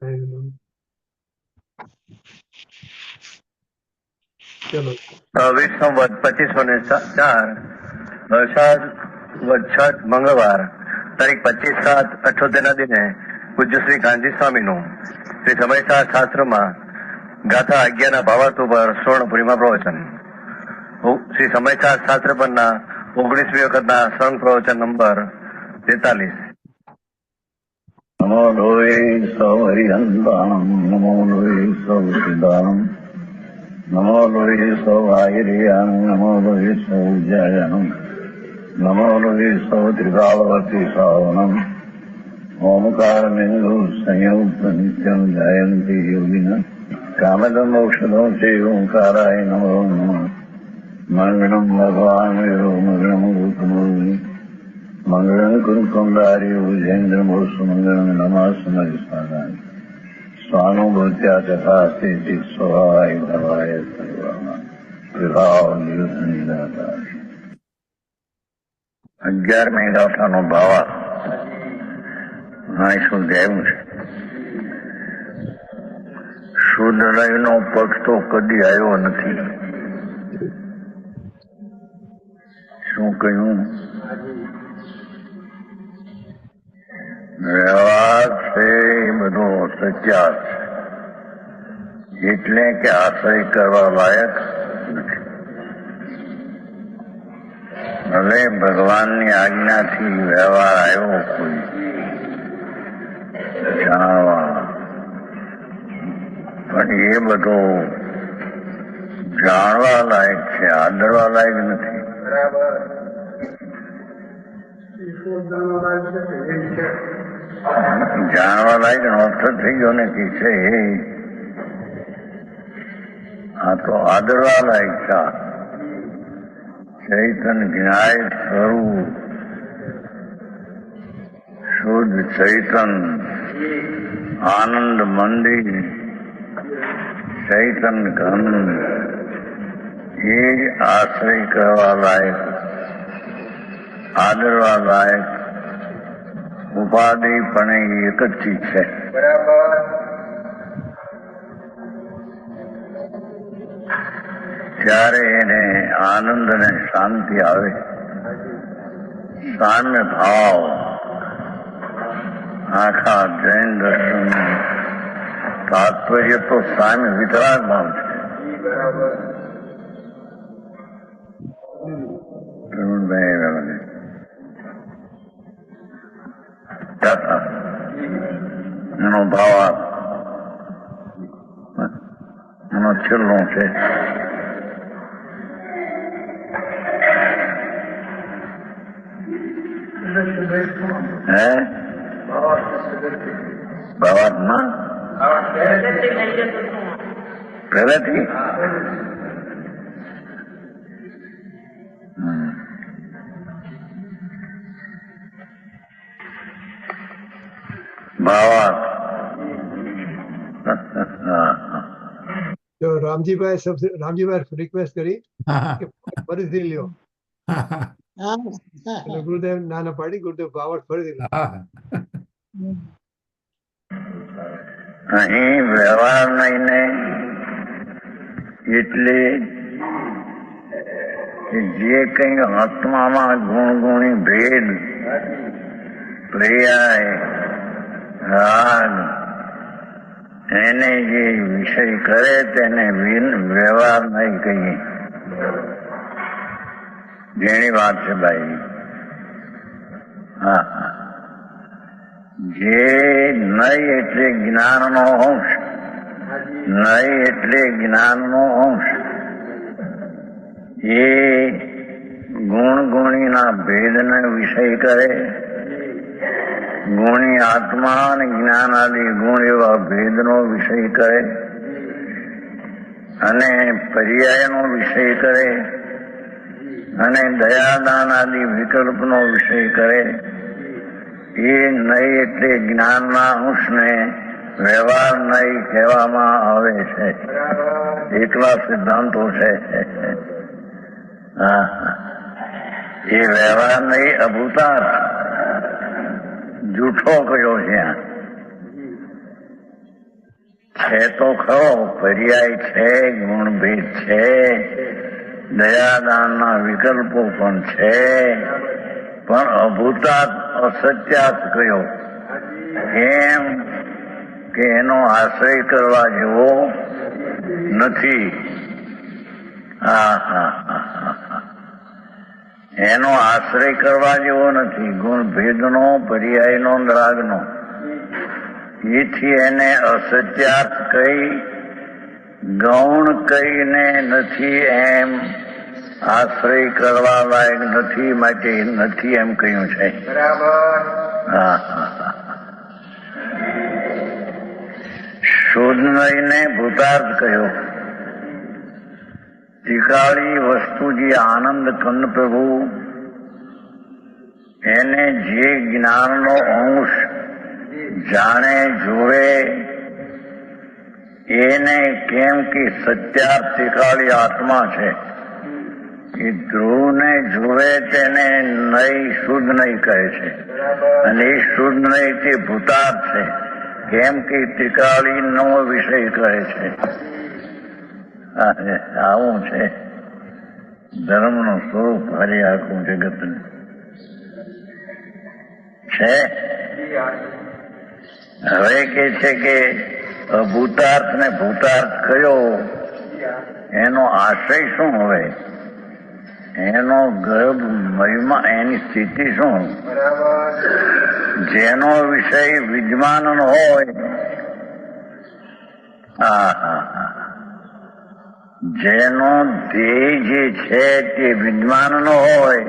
ચલો વિષ્ણુ 2504 વરસાદ વચ્છત મંગળવાર તારીખ 25/7/78 ના દિને પૂજ્ય શ્રી કાનજી સ્વામીનું શ્રી સમયસાર શાસ્ત્રમાં ગાથા 11 ના ભાવાર્થ ઉપર સ્વર્ણ પૂર્ણિમા પ્રવચન. શ્રી સમયસાર શાસ્ત્ર પરના 19મી વખતના સ્વર્ણ પ્રવચન નંબર 43. નમો લોહી સૌ હરિહંતાણમ નમો લોહી સૌ સિદ્ધાણમ નમો લોહી સૌ આયર્યાણમ નમો લોહી સૌ જયનમ નમો લોહી સૌ ત્રિકાળવતી સાવનમ ઓમકાર મેઘો સંયુક્ત નિત્યમ જયંતી યોગિન કામદમ ઔષધો છે ઓંકારાય નમો નમઃ મંગળમ ભગવાન વિરો મંગળમ ગોતમોહિ મંગળમ કુંકુંડારી ઉજેન્દ્ર મોસુ મંગળમ નમાસમય સ્વાદાય સ્વાનુભૂત્યા તથા સ્થિતિ સ્વભાવાય ભવાય સર્વમાં વિભાવ નિયુદ્ધ નિરાકાર. 11મી ગાથાનો ભાવાર્થ શુદ્ધાયું છે. શુદ્ધ લયનો પક્ષ તો કદી આવ્યો નથી. શું કહ્યું? વ્યવહાર છે એ બધો સચ્ચાર છે, એટલે કે આશ્રય કરવા લાયક નથી. હવે ભગવાનની આજ્ઞાથી વ્યવહાર આવ્યો કોઈ જાણવા, પણ એ બધો જાણવા લાયક છે, આદરવા લાયક નથી. જાણવા લાયક અર્થ થઈ ગયો ને કે છે આ તો આદરવા લાયક છે. ચૈતન જ્ઞાય સ્વરૂપ શુદ્ધ ચૈતન આનંદ મંદિર ચૈતન ઘન એ આશ્રય કરવા લાયક, આદરવા લાયક, ઉપાધિ પણ એક જ ચીજ છે. ત્યારે એને આનંદ અને શાંતિ આવે. સામ્ય ભાવ આખા જૈન દર્શન તાત્પર્ય તો સામ્ય વિતરાગ ભાવ છે. એનો ભાવ એનો છેલ્લો છે. હે ભાવાર્થમાં પહેલેથી રામજીભાઈ રિક્વેસ્ટ કરી કે ફરીથી લ્યો. ગુરુદેવ ના પાડી. ગુરુદેવ ભાવાર્થ ફરીથી અહીં વ્યવહાર નહીં એટલે જે કઈ આત્મામાં ગુણગુણી ભેદ, પ્રિયાય, રાગ એને જે વિષય કરે તેને વ્યવહાર નહીં કહીએ. જેની વાત છે ભાઈ. હા, જે નહીં એટલે જ્ઞાનનો અંશ, નહીં એટલે જ્ઞાનનો અંશ, એ ગુણગુણીના ભેદને વિષય કરે. ગુણી આત્મા અને જ્ઞાન આદિ ગુણ એવા ભેદનો વિષય કરે અને પર્યાયનો વિષય કરે અને દયાદાન આદિ વિકલ્પનો વિષય કરે. એ નહીં એટલે જ્ઞાનના અંશને વ્યવહાર નહીં કહેવામાં આવે છે. એટલા સિદ્ધાંતો છે. એ વ્યવહાર નહીં અભૂતાર્થ જૂઠો કયો છે. છે તો ખરો, પર્યાય છે, ગુણભેદ છે, દયાદાનના વિકલ્પો પણ છે, પણ અભૂતાર્થ અસત્યાર્થ કયો એમ કે એનો આશ્રય કરવા જેવો નથી. એનો આશ્રય કરવા જેવો નથી. ગુણ ભેદનો, પર્યાયનો, રાગનો, એથી એને અસત્યાર્થ કહી, ગૌણ કહીને નથી એમ આશ્રય કરવા લાયક નથી, માટે નથી એમ કહ્યું છે. શુદ્ધ નહીને ભૂતાર્થ કહ્યો. ટીકાળી વસ્તુ જે આનંદ કંદ પ્રભુ એને જે જ્ઞાનનો અંશ જાણે જોવે એને કેમ કે સત્યાર્થ ટીકાળી આત્મા છે. એ ધ્રુવને જોવે તેને નહીં શુદ્ધ નહીં કહે છે, અને એ શુદ્ધ નહીં તે ભૂતાર્થ છે, કેમ કે ટીકાળી નો વિષય કહે છે. આવું છે ધર્મનું સ્વરૂપ. હરે આખું જગત છે. હવે કે છે કે અભૂતાર્થ ને ભૂતાર્થ કયો, એનો આશય શું હોય, એનો ગર્ભ મહિમા, એની સ્થિતિ શું? જેનો વિષય વિદ્યમાન હોય, જેનો ધ્યેય જે છે તે વિદ્યમાન નો હોય,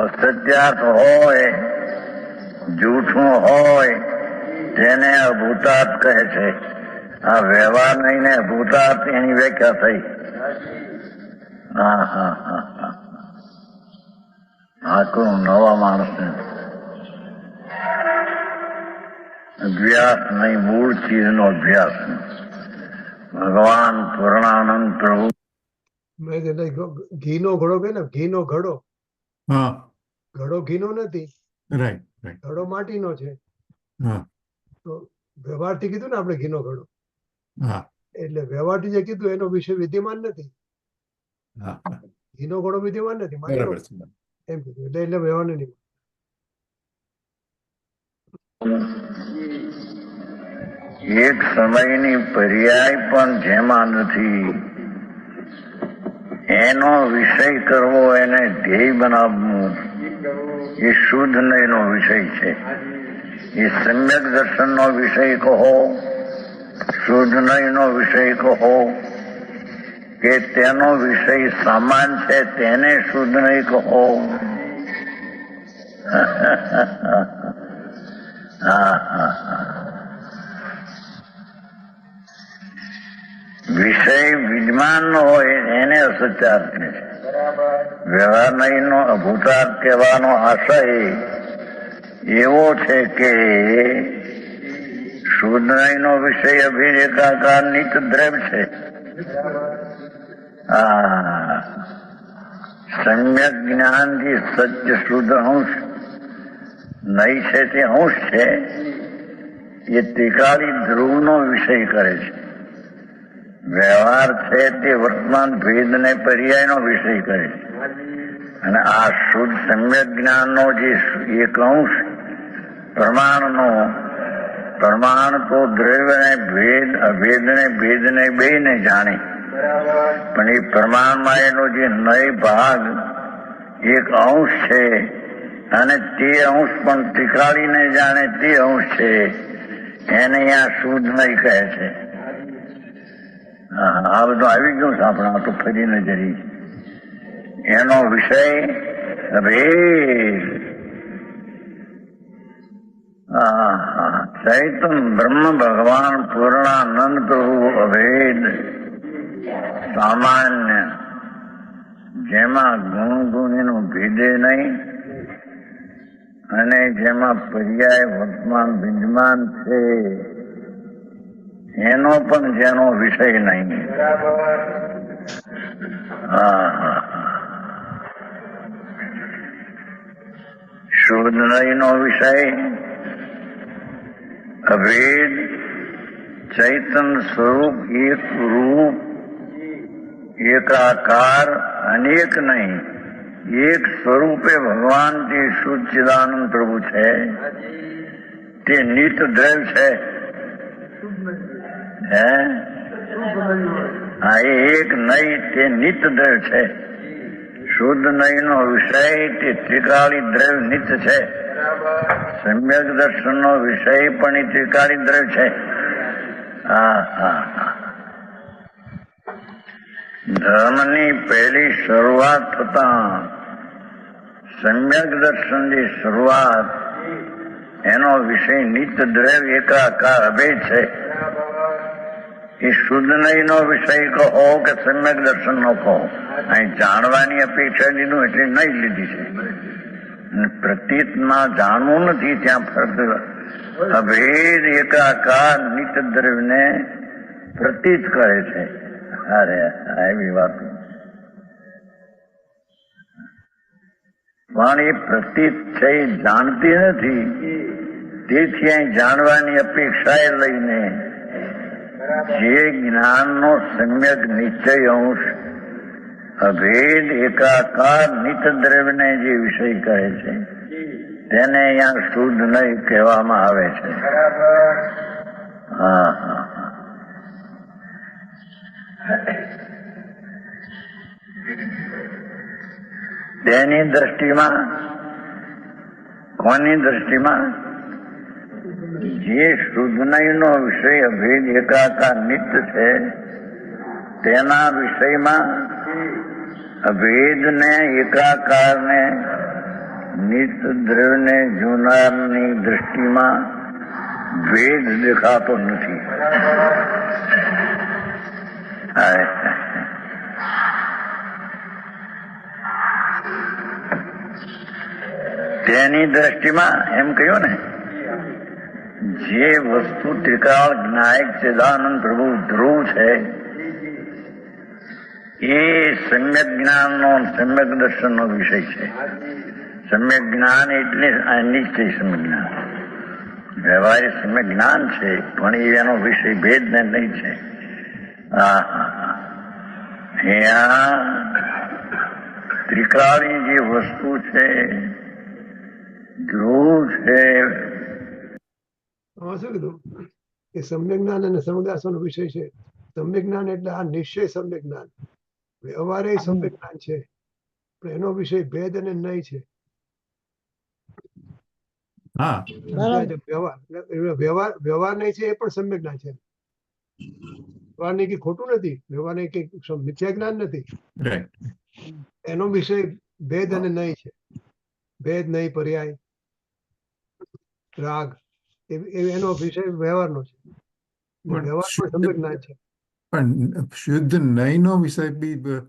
અસત્યાર્થ હોય, જૂઠું હોય, તેને અભૂતાર્થ કહે છે. આ વ્યવહાર નહીં ને અભૂતાર્થ, એની વ્યાખ્યા થઈ. આખું નવા માણસને અભ્યાસ નહીં, મૂળ ચીજનો અભ્યાસ. ભગવાન પૂર્ણાનંદ પ્રભુ ઘીનો ઘડો કે ને, ઘીનો ઘડો, હા, ઘડો ઘીનો નથી, રાઈટ રાઈટ, ઘડો માટીનો છે. હા તો વ્યવહારથી કીધું ને આપણે ઘીનો ઘડો, હા એટલે વ્યવહારથી જે કીધું એનો વિષય વિદ્યમાન નથી. હા, ઘીનો ઘડો વિદ્યમાન નથી, માટીનો બરાબર છે. એમ કીધું. એટલે વ્યવહાર નહીં. એક સમયની પર્યાય પણ જેમાં નથી, એનો વિષય કરવો, એને ધ્યેય બનાવવું, એ શુદ્ધ નયનો વિષય છે. એ સમ્યક દર્શનનો વિષય કહો, શુદ્ધ નયનો વિષય કહો, કે તેનો વિષય સમાન છે તેને શુદ્ધ નય કહો. વિષય વિદ્યમાન નો હોય એને અસત્યાર્થ કહે છે. વ્યવહાર નહીં નો અભૂતાર્થ કહેવાનો આશય એવો છે કે શુદ્ધ નહીં નો વિષય અભિરેકાકાર નિત દ્રવ્ય છે. સમ્યક જ્ઞાન જે સત્ય શુદ્ધ અંશ નહીં છે તે અંશ છે, એ ત્રિકાળી ધ્રુવનો વિષય કરે છે. વ્યવહાર છે તે વર્તમાન ભેદ ને પર્યાયનો વિષય કરે છે. અને આ શુદ્ધ સમ્યક જ્ઞાનનો જે એક અંશ પ્રમાણનો, પ્રમાણ તો દ્રવ્ય ને ભેદ, અભેદ ને ભેદ ને બે ને જાણે, પણ એ પ્રમાણમાં એનો જે નય ભાગ એક અંશ છે, અને તે અંશ પણ ત્રિકાળીને જાણે તે અંશ છે, એને અહીંયા શુદ્ધ નય કહે છે. આ બધું આવી ગયું છે આપણે, આ તો ફરી નજરી. એનો વિષય ભેદ. ચૈતન બ્રહ્મ ભગવાન પૂર્ણાનંદ પ્રભુ અભેદ સામાન્ય, જેમાં ગુણ ગુણીનો ભેદે નહીં, અને જેમાં પર્યાય વર્તમાન વિદ્યમાન છે એનો પણ જેનો વિષય નહીં. શુદ્ધ નયનો વિષય અભેદ ચૈતન સ્વરૂપ એક રૂપ એકાકાર અનેક નહીં એક સ્વરૂપે ભગવાન જે શુદ્ધિદાનંદ પ્રભુ છે તે નિત દ્રવ્ય છે હે હા એ એક નહીં તે નિત દ્રવ્ય છે શુદ્ધ નહીં નો વિષય તે ત્રિકાળી દ્રવ્ય નિત્ય છે સમ્યક દર્શન નો વિષય પણ એ ત્રિકાળી દ્રવ્ય છે હા હા હા ધર્મની પહેલી શરૂઆત થતા સમ્યક દર્શનની શરૂઆત એનો વિષય નિત્ય દ્રવ્ય એકાકાર અભેદ છે એ શુદ્ધ નહીં નો વિષય કહો કે સમ્યક દર્શન નો કહો અહીં જાણવાની અપેક્ષા લીધું એટલે નહીં લીધી છે અને પ્રતીતમાં જાણવું નથી ત્યાં ફક્ત અભેદ એકાકાર નિત્ય દ્રવ્યને પ્રતીત કરે છે અરે એવી વાત પણ એ પ્રતીત છે એ જાણતી નથી તેથી અહીં જાણવાની અપેક્ષાએ લઈને જે જ્ઞાનનો સમ્યક નિશ્ચય અંશ અભેદ એકાકાર નિત દ્રવ્યને જે વિષય કહે છે તેને અહીંયા શુદ્ધ નહીં કહેવામાં આવે છે હા હા તેની દ્રષ્ટિમાં કોની દ્રષ્ટિમાં જે શુદ્ધ નયનો વિષય અભેદ એકાકાર નિત્ય છે તેના વિષયમાં અભેદને એકાકારને નિત્ય દ્રવ્યને જોનારની દ્રષ્ટિમાં ભેદ દેખાતો નથી તેની દ્રષ્ટિમાં એમ કહ્યું ને જે વસ્તુ ત્રિકાળ જ્ઞાયક ચેદાનંદ પ્રભુ ધ્રુવ છે એ સમ્યક જ્ઞાનનો સમ્યક દર્શનનો વિષય છે સમ્યક જ્ઞાન એટલે નિશ્ચય સમ્યક જ્ઞાન વ્યવહારિક સમ્યક જ્ઞાન છે પણ એનો વિષય ભેદ ને નહીં છે અહીંયા ત્રિકાળી જે વસ્તુ છે ધ્રુવ છે આમાં શું કીધું કે સમ્યક જ્ઞાન અને સમગ્રનો વિષય છે સમ્યક જ્ઞાન એટલે આ નિશ્ચય સમ્યક જ્ઞાન વ્યવહારે સમ્યક જ્ઞાન છે પણ એનો વિષય ભેદ અને નહીં છે હા વ્યવહાર નહીં છે એ પણ સમ્યક જ્ઞાન છે વ્યવહાર નહીં કે ખોટું નથી વ્યવહાર નહીં કે મિથ્યા જ્ઞાન નથી રાઈટ એનો વિષય ભેદ અને નહીં છે ભેદ નહીં પર્યાય રાગ એનો વિષય વ્યવહારનો છે વ્યવહાર પણ સમ્યક જ્ઞાન છે પણ શુદ્ધ નયનો વિષય બી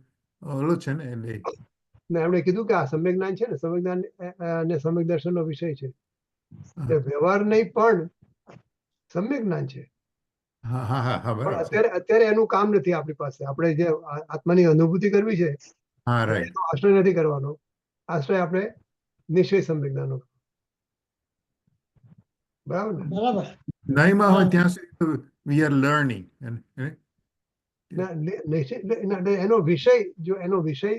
ઓલો છે ને એટલે ને એમણે કીધું કે આ સમ્યક જ્ઞાન છે ને સમ્યક જ્ઞાન અને સમ્યક દર્શનનો વિષય છે વ્યવહાર નહીં પણ સમ્યક જ્ઞાન છે હા હા હા હા પણ બરાબર અત્યારે એનું કામ નથી આપણી પાસે આપણે જે આત્માની અનુભૂતિ કરવી છે હા રાઈટ એનો આશ્રય નથી કરવાનો આશ્રય આપણે નિશ્ચય સમ્યક જ્ઞાનનો બરાબર ને નયમાં હોય ત્યાં સુધી વી આર લર્નિંગ એનો વિષય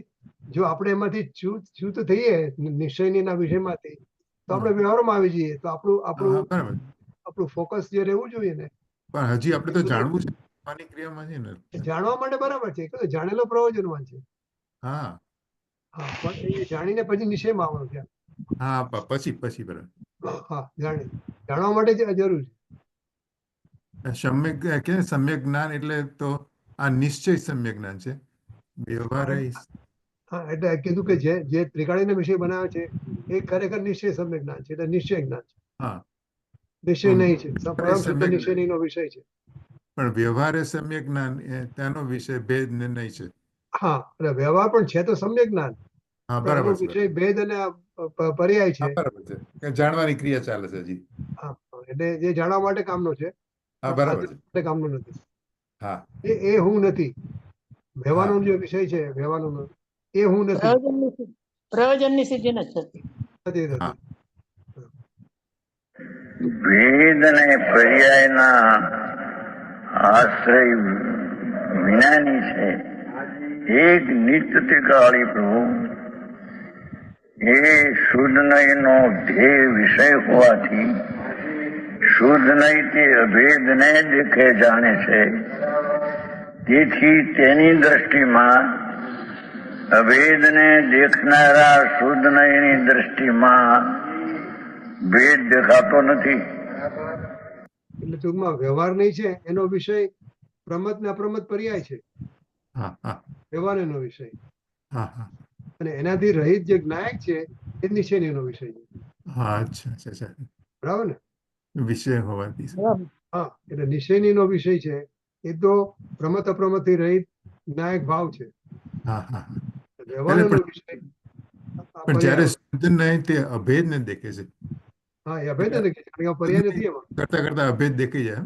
જો આપણે એમાંથી ચ્યુત થઈએ નિશ્ચયની વિષયમાંથી તો આપણે વ્યવહારમાં આવી જઈએ તો આપણું ફોકસ જે રહેવું જોઈએ ને પણ હજી આપણે તો જાણવું છે આની ક્રિયામાં છે ને જાણવા માટે બરાબર છે કે જાણેલો પ્રયોજનવાન છે હા હા પણ એ જાણીને પછી નિશ્ચયમાં આવવાનું છે હા પછી બરાબર હા જાણવા માટે જરૂર છે સમ્યક જ્ઞાન એટલે તો આ નિશ્ચય સમ્યક જ્ઞાન છે વ્યવહાર હા એટલે કીધું કે જે ત્રિકાળીનો વિષય બનાવે છે એ ખરેખર નિશ્ચય સમ્યક જ્ઞાન છે એટલે નિશ્ચય જ્ઞાન છે હા નિશ્ચય નહીં છે નિશ્ચય નહીં નો વિષય છે પણ વ્યવહારે સમ્યક જ્ઞાન તેનો વિષય ભેદ ને નહીં છે હા એટલે વ્યવહાર પણ છે તો સમ્યક જ્ઞાન હા બરાબર વિષય ભેદ અને પર્યાય છે બરાબર છે જાણવાની ક્રિયા ચાલે છે હજી હા એટલે જે જાણવા માટે કામનો છે હા બરાબર છે કામનો નથી હા એ હું નથી વ્યવહારનો જે વિષય છે વ્યવહારનો એ હું નથી પ્રયોજનની સિદ્ધિ નથી ભેદ અને પર્યાયના આશ્રય વિનાની છે. એક નિત્ય ત્રિકાળી પ્રભુ એ શુદ્ધ નયનો ધ્યેય વિષય હોવાથી શુદ્ધ નય તે અભેદને દેખે જાણે છે. તેથી તેની દ્રષ્ટિમાં અભેદને દેખનારા શુદ્ધ નયની દ્રષ્ટિમાં ભેદ દેખાતો નથી. એટલે ટૂંકમાં વ્યવહાર નહીં છે એનો વિષય પ્રમત ને અપ્રમત પર્યાય છે. હા હા વ્યવહાર એનો વિષય હા હા અને એનાથી રહિત જે જ્ઞાયક છે એ નિશ્ચય એનો વિષય છે. હા અચ્છા અચ્છા અચ્છા બરાબર ને? વિષય હોવાથી હા, એટલે નિશ્ચયની નો વિષય છે એ તો પ્રમત અપ્રમત થી રહિત જ્ઞાયક ભાવ છે. હા હા હા. વ્યવહારનો વિષય પણ જ્યારે શુદ્ધ નહીં તે અભેદ ને દેખે છે. હા, એ અભેદ નથી કારણ કે પર્યાય નથી એમાં. કરતા કરતા અભેદ દેખાઈ જાય.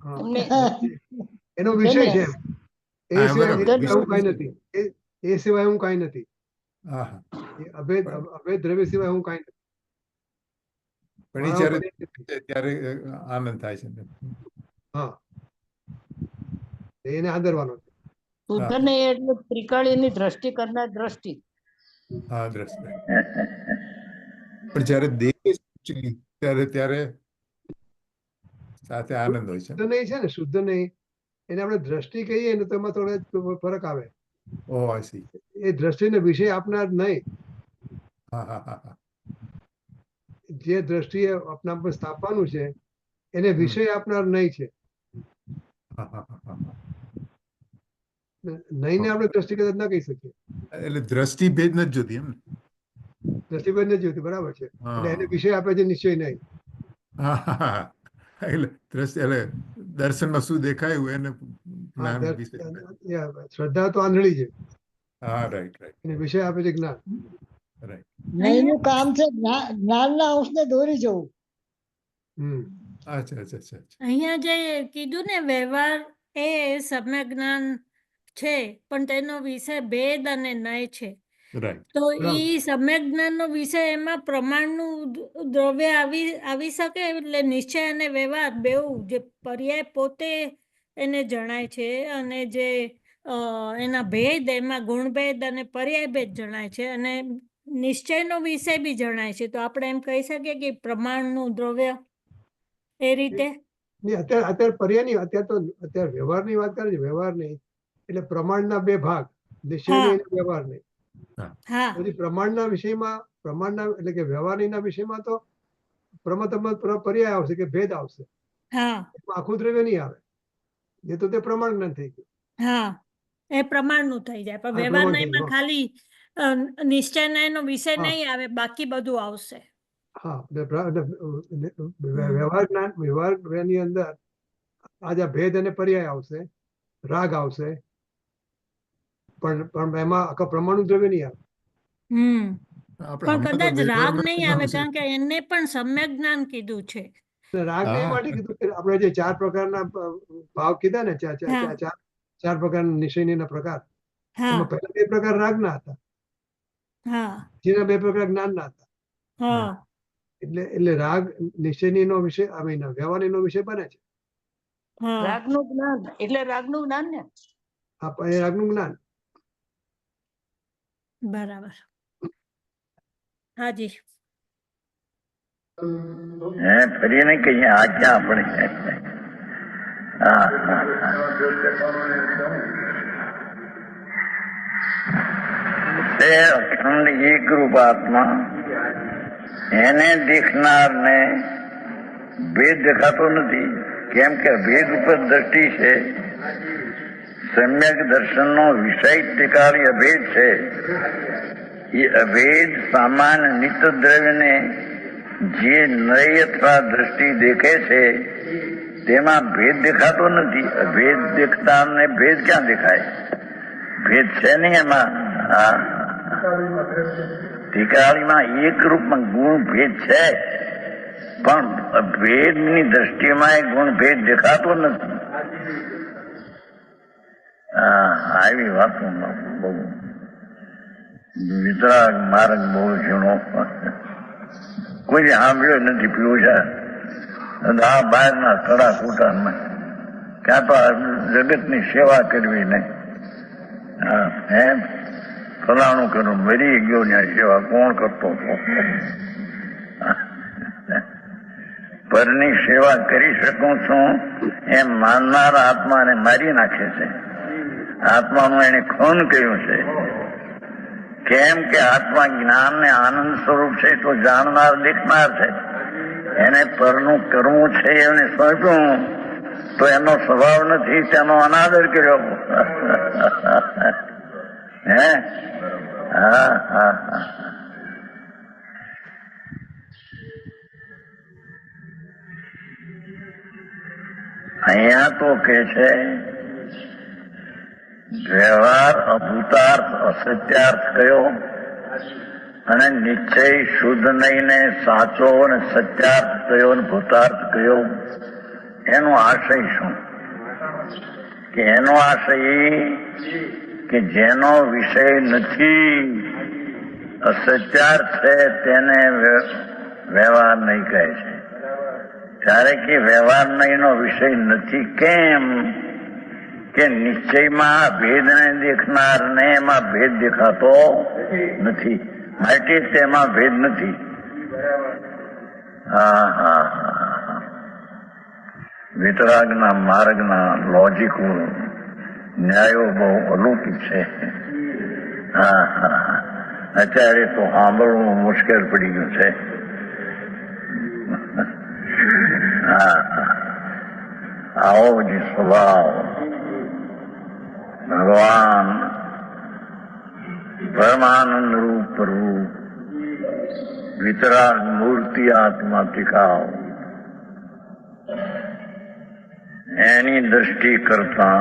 હા, એમને એનો વિષય છે એમ. એ હા, સિવાય બરાબર. હું કઈ નથી. એ સિવાય હું કઈ નથી. હા હા એ અભેદ દ્રવ્ય સિવાય હું કઈ નથી. પણ એ જ્યારે ત્યારે આનંદ થાય છે. હા, એને આદરવાનો છે. શુદ્ધ ને એટલે ત્રિકાળીની દ્રષ્ટિ કરનાર દ્રષ્ટિ. હા દ્રષ્ટિ. પણ જ્યારે દેખે છે ત્યારે ત્યારે સાથે આનંદ હોય છે. શુદ્ધ નહીં છે ને, શુદ્ધ નહીં એને આપણે દ્રષ્ટિ કહીએ ને તો એમાં થોડો ફરક આવે. ઓ આઈ સી. એ દ્રષ્ટિને વિષય આપનાર નહીં. હા હા હા હા. જે દ્રષ્ટિએ આપણા પર સ્થાપવાનું છે એને વિષય આપનાર નહીં છે. હા હા હા હા. નહીં ને આપણે દ્રષ્ટિગત જ ના કહી શકીએ. એટલે દ્રષ્ટિ ભેદ નથી જોતી એમ ને? દ્રષ્ટિભેદ નથી જોતી, બરાબર છે. એટલે એને હા વિષય આપે છે નિશ્ચય નહીં. હા હા હા. એટલે દ્રષ્ટિ એટલે દર્શનમાં શું દેખાયું એને હા, જ્ઞાન વિશે. શ્રદ્ધા તો આંધળી છે, હા રાઈટ રાઈટ એને વિષય આપે છે જ્ઞાન. રાઈટ. નહીંનું કામ છે જ્ઞાનના અંશને દોરી જવું. હમ. અચ્છા અચ્છા અચ્છા અચ્છા. અહીંયા જે કીધું ને વ્યવહાર એ સમ્યક જ્ઞાન છે પણ તેનો વિષય ભેદ અને નય છે. રાઈટ. તો બરાબર. એ સમ્યક જ્ઞાનનો વિષય એમાં પ્રમાણનું દ્રવ્ય આવી શકે એટલે નિશ્ચય અને વ્યવહાર બેઉ જે પર્યાય પોતે એને જણાય છે અને જે એના ભેદ એમાં ગુણભેદ અને પર્યાય ભેદ જણાય છે અને નિશ્ચયનો વિષય બી જણાય છે. તો આપણે એમ કહી શકીએ કે પ્રમાણનું દ્રવ્ય એ રીતે. અત્યારે પર્યાયની અત્યારે વ્યવહારની વાત કરે છે. વ્યવહાર નહીં એટલે પ્રમાણના બે ભાગ, નિશ્ચય હા. નહીં અને વ્યવહાર નહીં. હા પછી પ્રમાણના વિષયમાં એટલે કે વ્યવહારના વિષયમાં તો પ્રમત પર્યાય આવશે કે ભેદ આવશે. હા આખું દ્રવ્ય નહીં આવે. એ તો તે પ્રમાણ જ્ઞાન થઈ ગયું. હા એ પ્રમાણનું થઈ જાય પણ હા, વ્યવહારના પ્રમાણ થઈ એમાં ગયું. ખાલી નિશ્ચયના એનો વિષય હા. નહીં આવે બાકી બધું આવશે. હા, વ્યવહાર જ્ઞાનની અંદર આજે ભેદ અને પર્યાય આવશે, રાગ આવશે, પણ એમાં આખા પ્રમાણનું દ્રવ્ય નહીં આવે. આપણે પણ હમણાં તો કદાચ રાગ વ્યવહારમાં નહીં શું આવે છે? કારણ કે એને પણ સમ્યક જ્ઞાન કીધું છે. રાગ ને એ હા. માટે કીધું કે આપણે જે 4 પ્રકારના ભાવ કીધા ને, હા. ચાર પ્રકારના નિશ્ચયના પ્રકાર, હા એમાં પહેલા 2 પ્રકાર રાગના હતા, હા જેના 2 પ્રકાર જ્ઞાનના હતા. હા એટલે રાગ નિશ્ચયનો વિષય વ્યવહારનો વિષય બને છે. હા રાગનું જ્ઞાન એટલે રાગનું જ્ઞાન ને. એ રાગનું જ્ઞાન. બરાબર. હાજી. ફરી નહીં કહીએ આજ્ઞા આપણે. હા હા તે અખંડ એકરૂપ આત્મા એને દેખનારને ભેદ દેખાતો નથી. કેમ કે ભેદ ઉપર દ્રષ્ટિ છે. સમ્યક દર્શનનો વિષય ત્રિકાળી અભેદ છે. એ અભેદ સામાન્ય નિત્ય દ્રવ્યને જે નય અથવા દ્રષ્ટિ દેખે છે તેમાં ભેદ દેખાતો નથી. અભેદ દેખનારને ભેદ ક્યાં દેખાય? ભેદ છે નહીં એમાં. ત્રિકાળીમાં એક રૂપમાં ગુણ ભેદ છે પણ ભેદની દ્રષ્ટિમાં એ ગુણ ભેદ દેખાતો નથી. આવી વાતો બહુ વિતરાગ માર્ગ બહુ ઝીણો કોઈ સાંભળ્યો નથી. પીવું છે આ બહારના કડા કૂટામાં કે આ તો જગતની સેવા કરવી ને એમ ફલાણું કરવું, મરી ગયો ને સેવા કોણ કરતો હતો? પરની સેવા કરી શકું છું એમ માનનારા આત્માને મારી નાખે છે. આત્માનું એને ખૂન કર્યું છે. કેમ કે આત્મા જ્ઞાન ને આનંદ સ્વરૂપ છે, તો જાણનાર દેખનાર છે. એને પરનું કરવું છે એને સોંપ્યું તો એનો સ્વભાવ નથી, તેનો અનાદર કર્યો. હે હા હા હા. અહીંયા તો કે છે વ્યવહાર અભૂતાર્થ અસત્યાર્થ કયો અને નિશ્ચય શુદ્ધ નહીં ને સાચો અને સત્યાર્થ કયો અને ભૂતાર્થ કયો. એનો આશય શું? કે એનો આશય કે જેનો વિષય નથી, અસત્યાર્થ છે, તેને વ્યવહાર નહીં કહે છે. ત્યારે કે વ્યવહાર નહીં નો વિષય નથી. કેમ કે નિશ્ચયમાં ભેદને દેખનાર ને એમાં ભેદ દેખાતો નથી, માટે તેમાં ભેદ નથી. હા હા હા. વિતરાગના માર્ગના લોજિકો ન્યાયો બહુ અલૌકિક છે. હા હા. અત્યારે તો સાંભળવું મુશ્કેલ પડી ગયું છે. હા આવો જ સ્વભાવ ભગવાન પરમાનંદ રૂપ પ્રભુ વિતરાગ મૂર્તિ આત્મા ટીકાવ એની દ્રષ્ટિ કરતા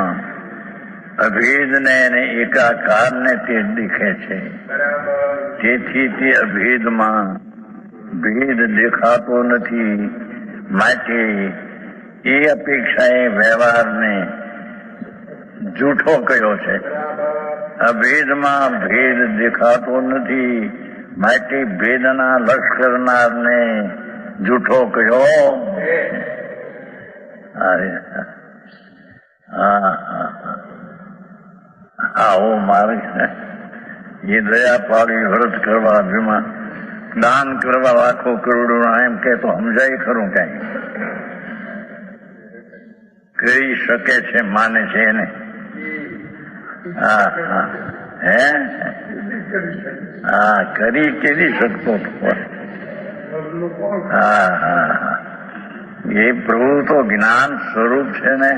અભેદને અને એકાકારને તે દેખે છે. તેથી તે અભેદમાં ભેદ દેખાતો નથી, માટે એ અપેક્ષાએ વ્યવહારને જૂઠો કર્યો છે. અભેદમાં ભેદ દેખાતો નથી, માટે ભેદના લક્ષ કરનારને જૂઠો કર્યો. આવો માર્ગ એ દયા પાડી વ્રત કરવા, જેમાં દાન કરવા લાખો કરોડો એમ કે તો સમજાય ખરું? કઈ કરી શકે છે, માને છે એને. હા હા. હે હા, કરી કેવી શકતો હતો. હા હા. એ પ્રભુ તો જ્ઞાન સ્વરૂપ છે ને,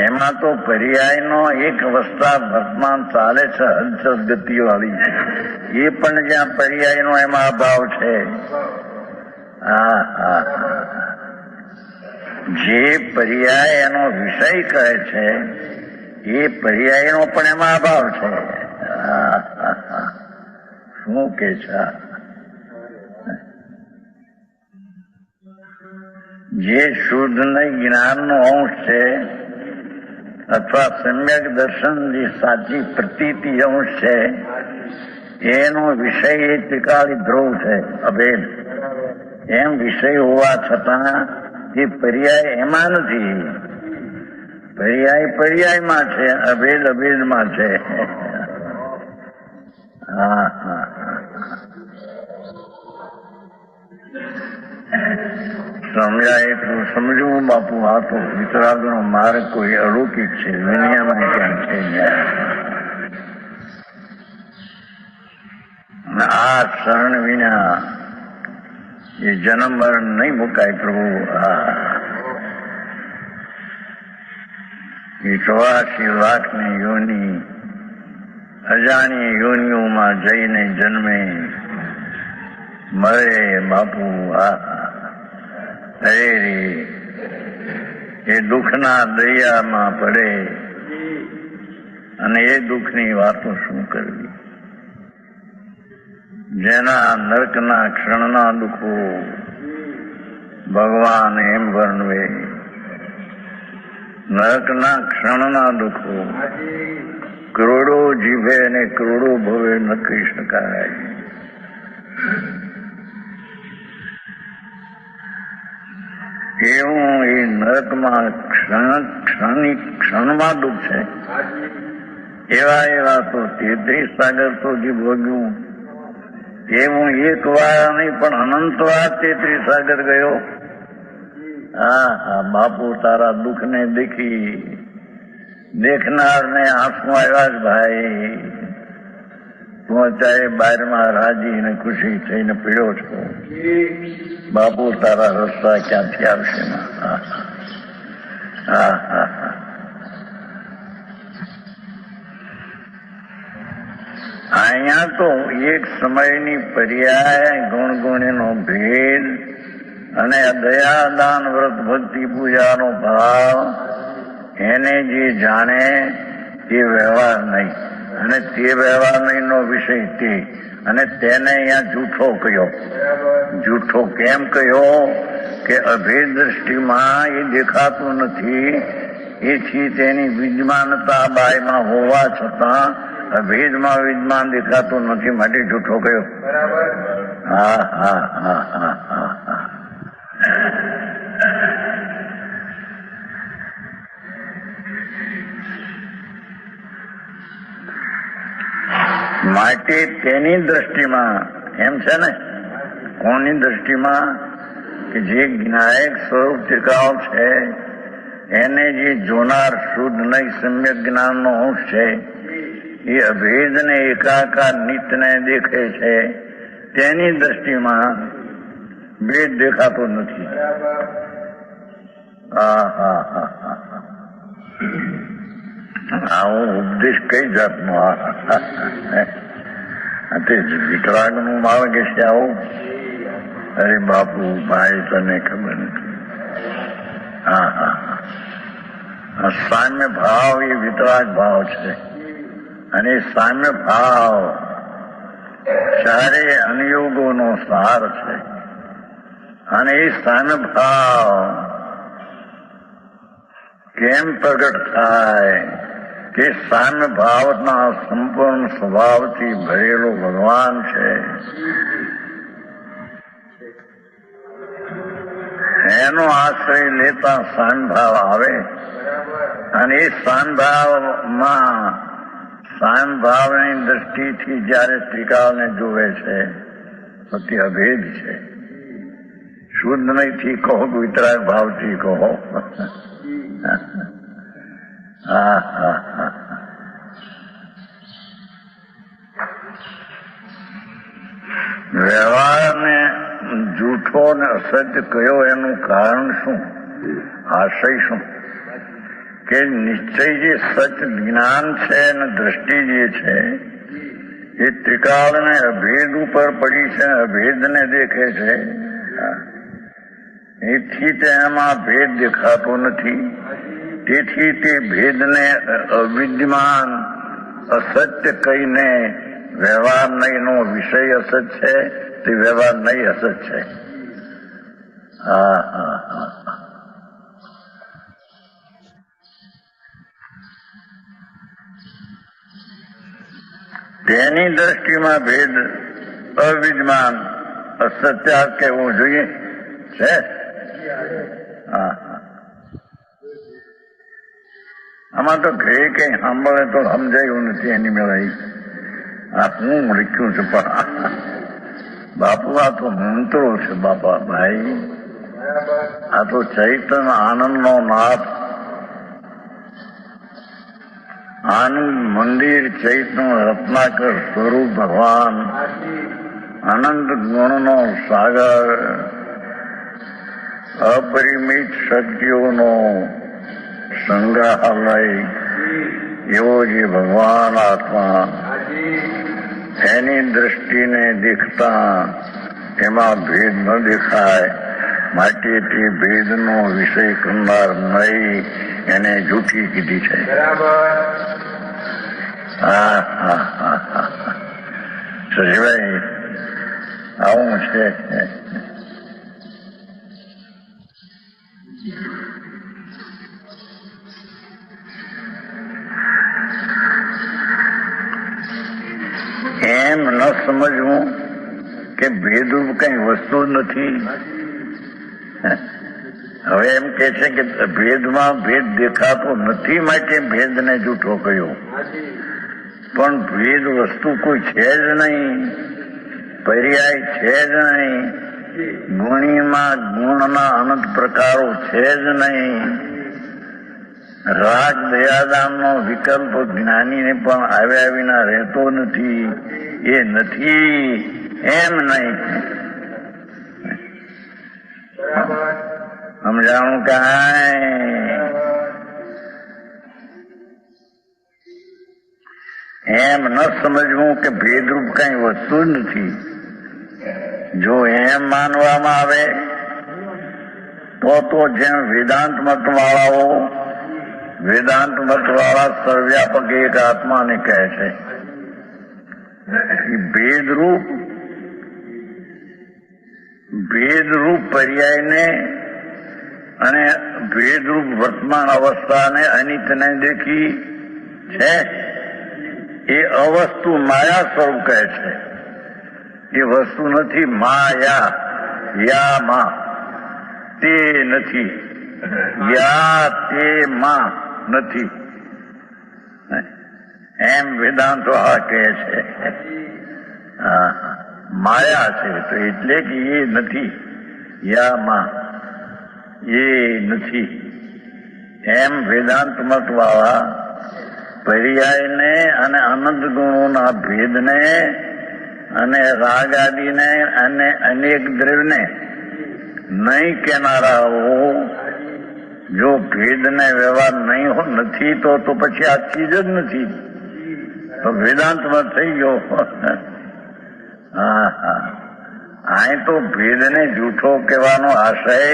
એમાં તો પર્યાયનો એક અવસ્થા વર્તમાન ચાલે છે, હલચલ ગતિ વાળી. એ પણ જ્યાં પર્યાયનો એમાં અભાવ છે. હા હા. જે પર્યાય એનો વિષય કહે છે એ પર્યાયનો પણ એમાં અભાવ છે. શું કે છે? જે શુદ્ધ ને જ્ઞાનનો અંશ છે અથવા સમ્યક દર્શન જે સાચી પ્રતીતિ અંશ છે, એનો વિષય એ ત્રિકાળી ધ્રુવ છે, અભેદ. એમ વિષય હોવા છતાં એ પર્યાય એમાં નથી. પર્યાય પર્યાયમાં છે, અભેદ અભેદમાં છે. હા હા. સમજાય એટલું સમજવું બાપુ. આ તો વિતરાગનો માર્ગ કોઈ અલૌકિક છે, દુનિયામાં ક્યાં છે. આ શરણ વિના એ જન્મ મરણ નહીં મુકાય પ્રભુ. 84 લાખની યોની અજાણી યોનિઓમાં જઈને જન્મે મરે બાપુ. અરે રે, એ દુઃખના દરિયામાં પડે અને એ દુઃખની વાતો શું કરવી? જેના નરકના ક્ષણના દુઃખો ભગવાન એમ વર્ણવે. નરકના ક્ષણના દુઃખો કરોડો જીભે અને કરોડો ભવે ન કહી શકાય. એવું એ નરકમાં ક્ષણમાં દુઃખ છે. એવા તો 33 સાગર તો જે ભોગ્યું, એવું એક વાર નહીં પણ અનંત વાર 33 સાગર ગયો. હા બાપુ તારા દુઃખ ને દેખનાર ને આંસુ આવ્યા જ ભાઈ. તું અત્યારે 12માં રાજી ને ખુશી થઈને પીડ્યો છો. બાપુ તારા રસ્તા ક્યાંથી આવશે? અહીંયા તો એક સમયની પર્યાય ગુણગુણીનો ભેદ અને દયાદાન વ્રત ભક્તિ પૂજાનો ભાવ, એને જે જાણે તે વ્યવહાર નહીં, અને તે વ્યવહાર નહીંનો વિષય તે, અને તેને અહીંયા જૂઠો કહ્યો. જૂઠો કેમ કહ્યો? કે અભેદ દ્રષ્ટિમાં એ દેખાતું નથી, એથી તેની વિદ્યમાનતા બાયમાં હોવા છતાં અભેદમાં વિદ્યમાન દેખાતું નથી, માટે જૂઠો કહ્યો. માટે તેની દ્રષ્ટિમાં એમ છે ને, કોની દ્રષ્ટિમાં? કે જે જ્ઞાયક સ્વરૂપ ત્રિકાળ છે, એને જે જોનાર શુદ્ધ નહીં સમ્યક જ્ઞાનનો અંશ છે, એ અભેદ ને એકાકાર નિત્યને દેખે છે. તેની દ્રષ્ટિમાં ભેદ દેખાતો નથી. આવો ઉપદેશ કઈ જાતનો? વિતરાગનું માર્ગ છે આવું? અરે બાપુ ભાઈ તને ખબર નથી. સામ્ય ભાવ એ વિતરાગ ભાવ છે, અને સામ્ય ભાવ ચારે અનુયોગોનો સાર છે. અને એ સામ્ય ભાવ કેમ પ્રગટ થાય? કે સામ્ય ભાવના સંપૂર્ણ સ્વભાવથી ભરેલો ભગવાન છે, એનો આશ્રય લેતા સામ્ય ભાવ આવે. અને એ સામ્ય ભાવમાં સામ્ય ભાવની દ્રષ્ટિથી જયારે ત્રિકાળને જોવે છે તો તે અભેદ છે. શુદ્ધ નહીંથી કહો, વિતરાગ ભાવથી કહો. વ્યવહારને જૂઠો ને અસત્ય કયો, એનું કારણ શું? આશય શું? કે નિશ્ચય જે સચ જ્ઞાન છે અને દ્રષ્ટિ જે છે એ ત્રિકાળને અભેદ ઉપર પડી છે, અભેદને દેખે છે. એથી તેમાં ભેદ દેખાતો નથી. તેથી તે ભેદને અવિદ્યમાન અસત્ય કહીને વ્યવહાર નહીંનો વિષય અસત છે, તે વ્યવહાર નહીં અસત છે. તેની દ્રષ્ટિમાં ભેદ અવિદ્યમાન અસત્ય કહેવું જોઈએ છે. આમાં તો ઘરે કઈ સાંભળે તો સમજાયું નથી એની મેળાઈ. આ હું લખ્યું છે પણ બાપુ આ તો મંત્રો છે બાપા ભાઈ. આ તો ચૈતન્ય આનંદનો નાથ, આનંદ મંદિર, ચૈતન્ય રત્નાકર સ્વરૂપ ભગવાન, અનંત ગુણનો સાગર, અપરિમિત શક્તિઓનો સંગ્રહાલય એવો જે ભગવાન આત્મા, એની દ્રષ્ટિને દેખતા એમાં ભેદ ન દેખાય. માટે તે ભેદનો વિષય કરનાર નહીં, એને જૂઠી કીધી છે. સજીભાઈ આવું છે. એમ ન સમજવું કે ભેદરૂપ કઈ વસ્તુ નથી. હવે એમ કે છે કે ભેદમાં ભેદ દેખાતો નથી માટે ભેદને જૂઠો કહ્યો, પણ ભેદ વસ્તુ કોઈ છે જ નહીં, પર્યાય છે જ નહીં, ગુણીમાં ગુણના અનંત પ્રકારો છે જ નહીં, રાગ દયાદાનનો વિકલ્પ જ્ઞાનીને પણ આવ્યા વિના રહેતો નથી, એ નથી એમ નહીં. સમજાણું કાંઈ? એમ ન સમજવું કે ભેદરૂપ કઈ વસ્તુ જ નથી. જો એમ માનવામાં આવે તો જેમ વેદાંત મત વાળા સર્વવ્યાપક એક આત્માને કહે છે, ભેદરૂપ પર્યાયને અને ભેદરૂપ વર્તમાન અવસ્થાને અનિત્યને દેખી છે, એ અવસ્તુ માયા સ્વરૂપ કહે છે. એ વસ્તુ નથી, માયા, યા માં તે નથી, યા તે માં નથી, એમ વેદાંતો આ કહે છે. માયા છે તો એટલે કે એ નથી, યા માં એ નથી, એમ વેદાંત મત વાળા પર્યાયને અને અનંત ગુણોના ભેદને અને રાગ આદિને અને અનેક દ્રવ્યને નહીં કેનારાઓ જો ભેદને વ્યવહાર નહીં નથી તો પછી આ ચીજ જ નથી, તો વેદાંતમાં થઈ ગયો. અહીં તો ભેદને જૂઠો કહેવાનો આશય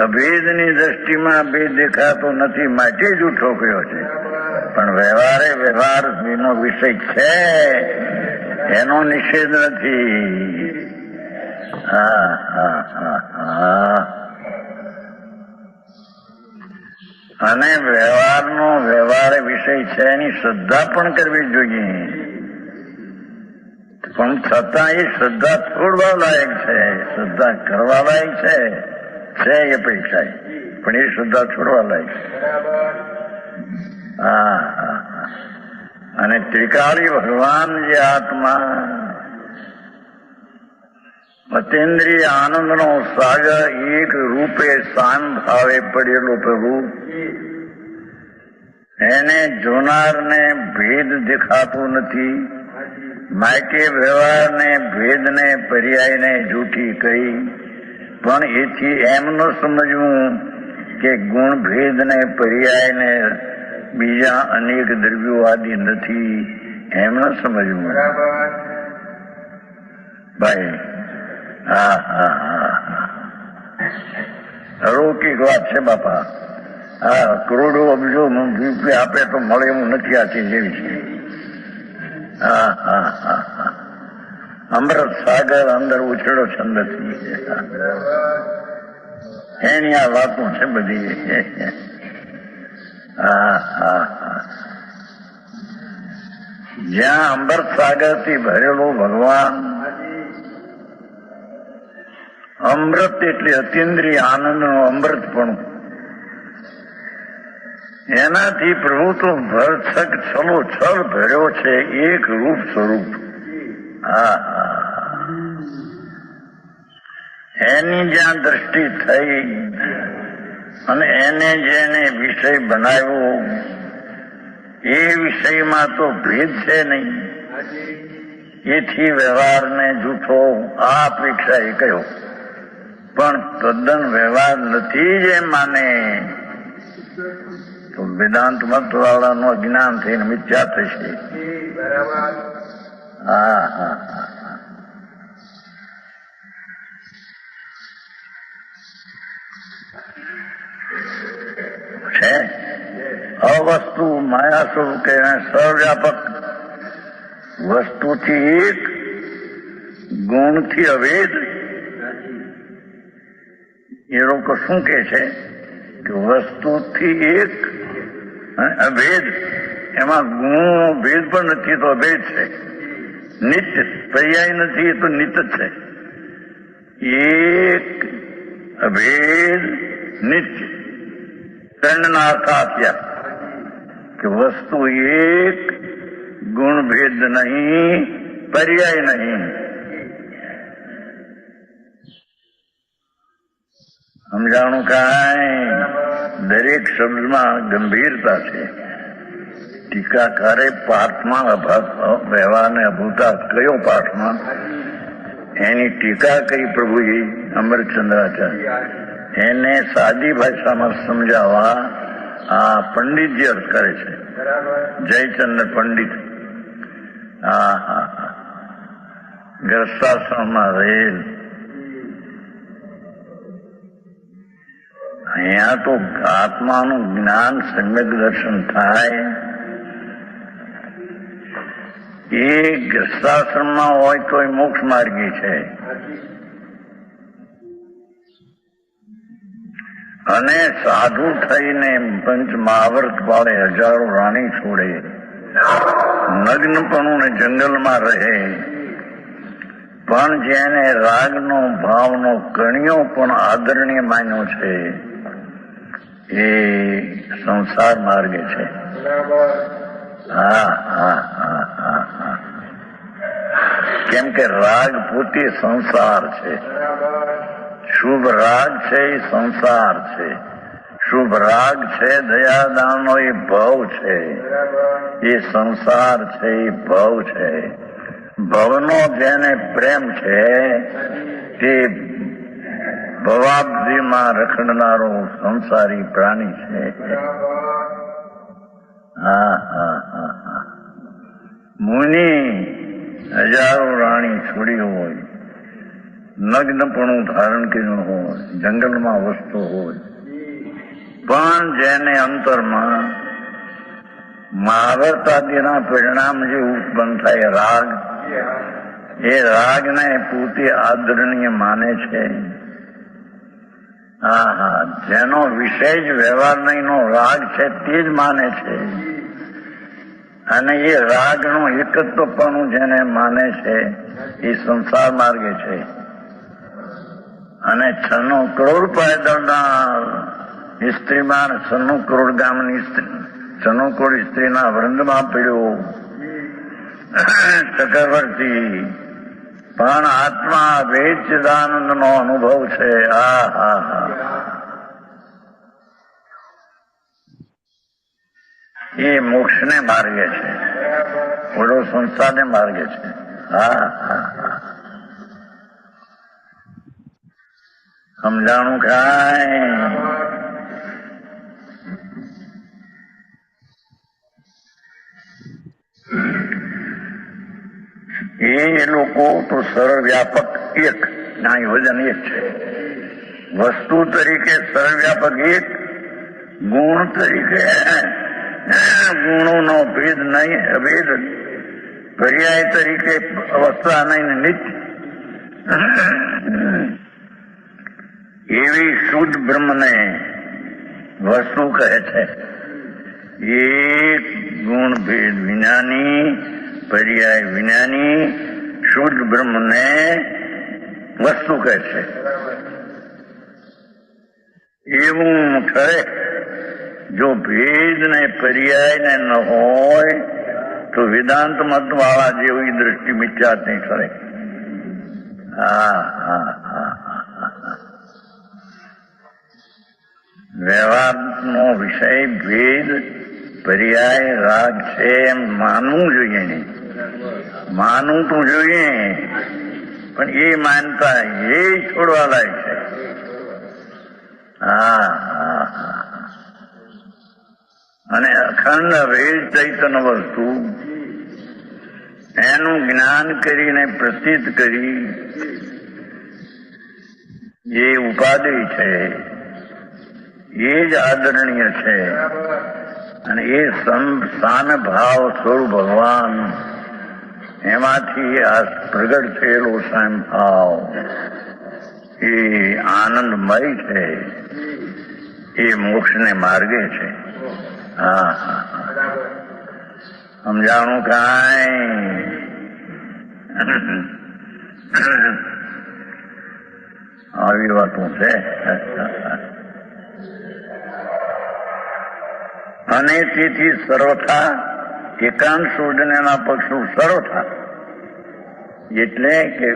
અભેદની દ્રષ્ટિમાં ભેદ દેખાતો નથી માટે જૂઠો કહ્યો છે, પણ વ્યવહાર એનો વિષય છે, એનો નિષેધ નથી. અને વ્યવહાર વિષય છે એની શ્રદ્ધા પણ કરવી જોઈએ, પણ છતાં એ શ્રદ્ધા છોડવા લાયક છે, શ્રદ્ધા કરવા લાયક છે એ અપેક્ષા, પણ એ શ્રદ્ધા છોડવા લાયક છે. અને ત્રિકાળી ભગવાન જે આત્મા અતેન્દ્રિય આનંદનો સાગર એક રૂપે શાન ભાવે પડેલો પ્રભુ, એને જોનારને ભેદ દેખાતો નથી માટે વ્યવહારને ભેદને પર્યાયને જૂઠી કહી, પણ એથી એમ ન સમજવું કે ગુણ ભેદને પર્યાયને બીજા અનેક દ્રવ્યો આદિ નથી, એમ ન સમજવું ભાઈ. અલૌકિક વાત છે બાપા. કરોડો અબજો રૂપિયા આપે તો મળે એવું નથી આ ચીજ એવી છે. અમૃત સાગર અંદર ઉછળો છંદથી એની આ વાતો છે બધી. જ્યાં અમૃત સાગર થી ભરેલો ભગવાન, અમૃત એટલે અતિન્દ્રિય આનંદ નો અમૃતપણું, એનાથી પ્રભુ તો ભરછક છલોછલ ભર્યો છે, એક રૂપ સ્વરૂપ. એની જ્યાં દ્રષ્ટિ થઈ અને એને જેને વિષય બનાવ્યો એ વિષયમાં તો ભેદ છે નહીં, એથી વ્યવહારને જૂઠો આ અપેક્ષા એ કહ્યો, પણ તદ્દન વ્યવહાર નથી જે માને તો વેદાંત મત વાળાનું અજ્ઞાન થઈને મિથ્યા થશે. છે અવસ્તુ માયા સ્વરૂપ કે સર્વવ્યાપક વસ્તુથી એક, ગુણથી અભેદ. એ લોકો શું કે છે કે વસ્તુથી એક અને અભેદ, એમાં ગુણ ભેદ પણ નથી તો અભેદ છે, નિત્ય પર્યાય નથી તો નિત્ય છે. એક અભેદ નિત્ય ત્રણના અર્થ આપ્યા કે વસ્તુ એક, ગુણ ભેદ નહીં, પર્યાય નહીં. સમજાણું કાંઈ? દરેક શબ્દમાં ગંભીરતા છે. ટીકાકારે પાઠમાં વ્યવહારને અભૂતા કયો પાઠમાં એની ટીકા કરી પ્રભુજી અમરચંદ્રાચાર્ય. એને સાદી ભાષામાં સમજાવવા આ પંડિતજી અર્થ કરે છે, જયચંદ્ર પંડિત. ગ્રસ્તાશ્રમમાં રહેલ. અહીંયા તો આત્માનું જ્ઞાન સમ્યક દર્શન થાય એ ગ્રસ્તાશ્રમમાં હોય તો એ મોક્ષ માર્ગી છે. અને સાધુ થઈને પંચ મહાવ્રત પાડે, હજારો રાણી છોડે, નગ્નપણું ને જંગલમાં રહે, પણ જેને રાગનો ભાવનો કણિયો પણ આદરણીય માન્યો છે એ સંસાર માર્ગે છે. કેમ કે રાગ પોતે સંસાર છે. શુભ રાગ છે એ સંસાર છે. શુભ રાગ છે દયાદાનનો એ ભાવ છે. એ સંસાર છે એ ભાવ છે. ભવનો જેને પ્રેમ છે તે ભવાબ્દીમાં રખડનારો સંસારી પ્રાણી છે. મુનિ હજારો રાણી છોડી હોય, નગ્નપણું ધારણ કર્યું હોય, જંગલમાં વસતો હોય, પણ જેને અંતરમાં મહાવ્રતાદિના પરિણામ જે ઉત્પન્ન થાય રાગ, એ રાગને પોતે આદરણીય માને છે. જેનો વિષય જ વ્યવહાર નહીંનો રાગ છે તે જ માને છે. અને એ રાગનું એકત્વપણું જેને માને છે એ સંસાર માર્ગે છે. અને 96 કરોડ પાયદળના સ્ત્રીમાં 96 કરોડ ગામની 96 કરોડ સ્ત્રીના વૃંદમાં પીડ્યો ચક્રવર્તી, પણ આત્મા વેચદાનંદ નો અનુભવ છે. એ મોક્ષને માર્ગે છે, ઓલો સંસારને માર્ગે છે. સમજાણું કાંઈ? એ લોકો તો સરળ વ્યાપક એક, ના વજન એક છે. વસ્તુ તરીકે સરળ વ્યાપક એક, ગુણ તરીકે ગુણોનો ભેદ નહીં, અભેદ, પર્યાય તરીકે અવસ્થા નહીં, નિત્ય. એવી શુદ્ધ બ્રહ્મને વસ્તુ કહે છે. એક ગુણ ભેદ વિનાની, પર્યાય વિનાની શુદ્ધ બ્રહ્મને વસ્તુ કહે છે. એવું ઠરે. જો ભેદ ને પર્યાય ને ન હોય તો વેદાંત મત વાળા જેવી દ્રષ્ટિ મિથ્યા જ નહીં ઠરે. વ્યવહારનો વિષય ભેદ, પર્યાય, રાગ છે એમ માનવું જોઈએ નહીં. માનવું તો જોઈએ, પણ એ માનતા એ છોડવા લાયક છે. અને અખંડ અભેદ ચૈતન્ય વસ્તુ એનું જ્ઞાન કરીને પ્રસિદ્ધ કરી એ ઉપાધિ છે, એ જ આદરણીય છે. અને એ સ્થાન ભાવ સ્વરૂપ ભગવાન, એમાંથી આ પ્રગટ થયેલો સ્વયં ભાવ એ આનંદમય છે. એ મોક્ષને માર્ગે છે. સમજાણું કાંઈ? આવી વાતો છે. અને તેથી સર્વથા એકાંત શોધનેના પક્ષનું સર્વથા એટલે કે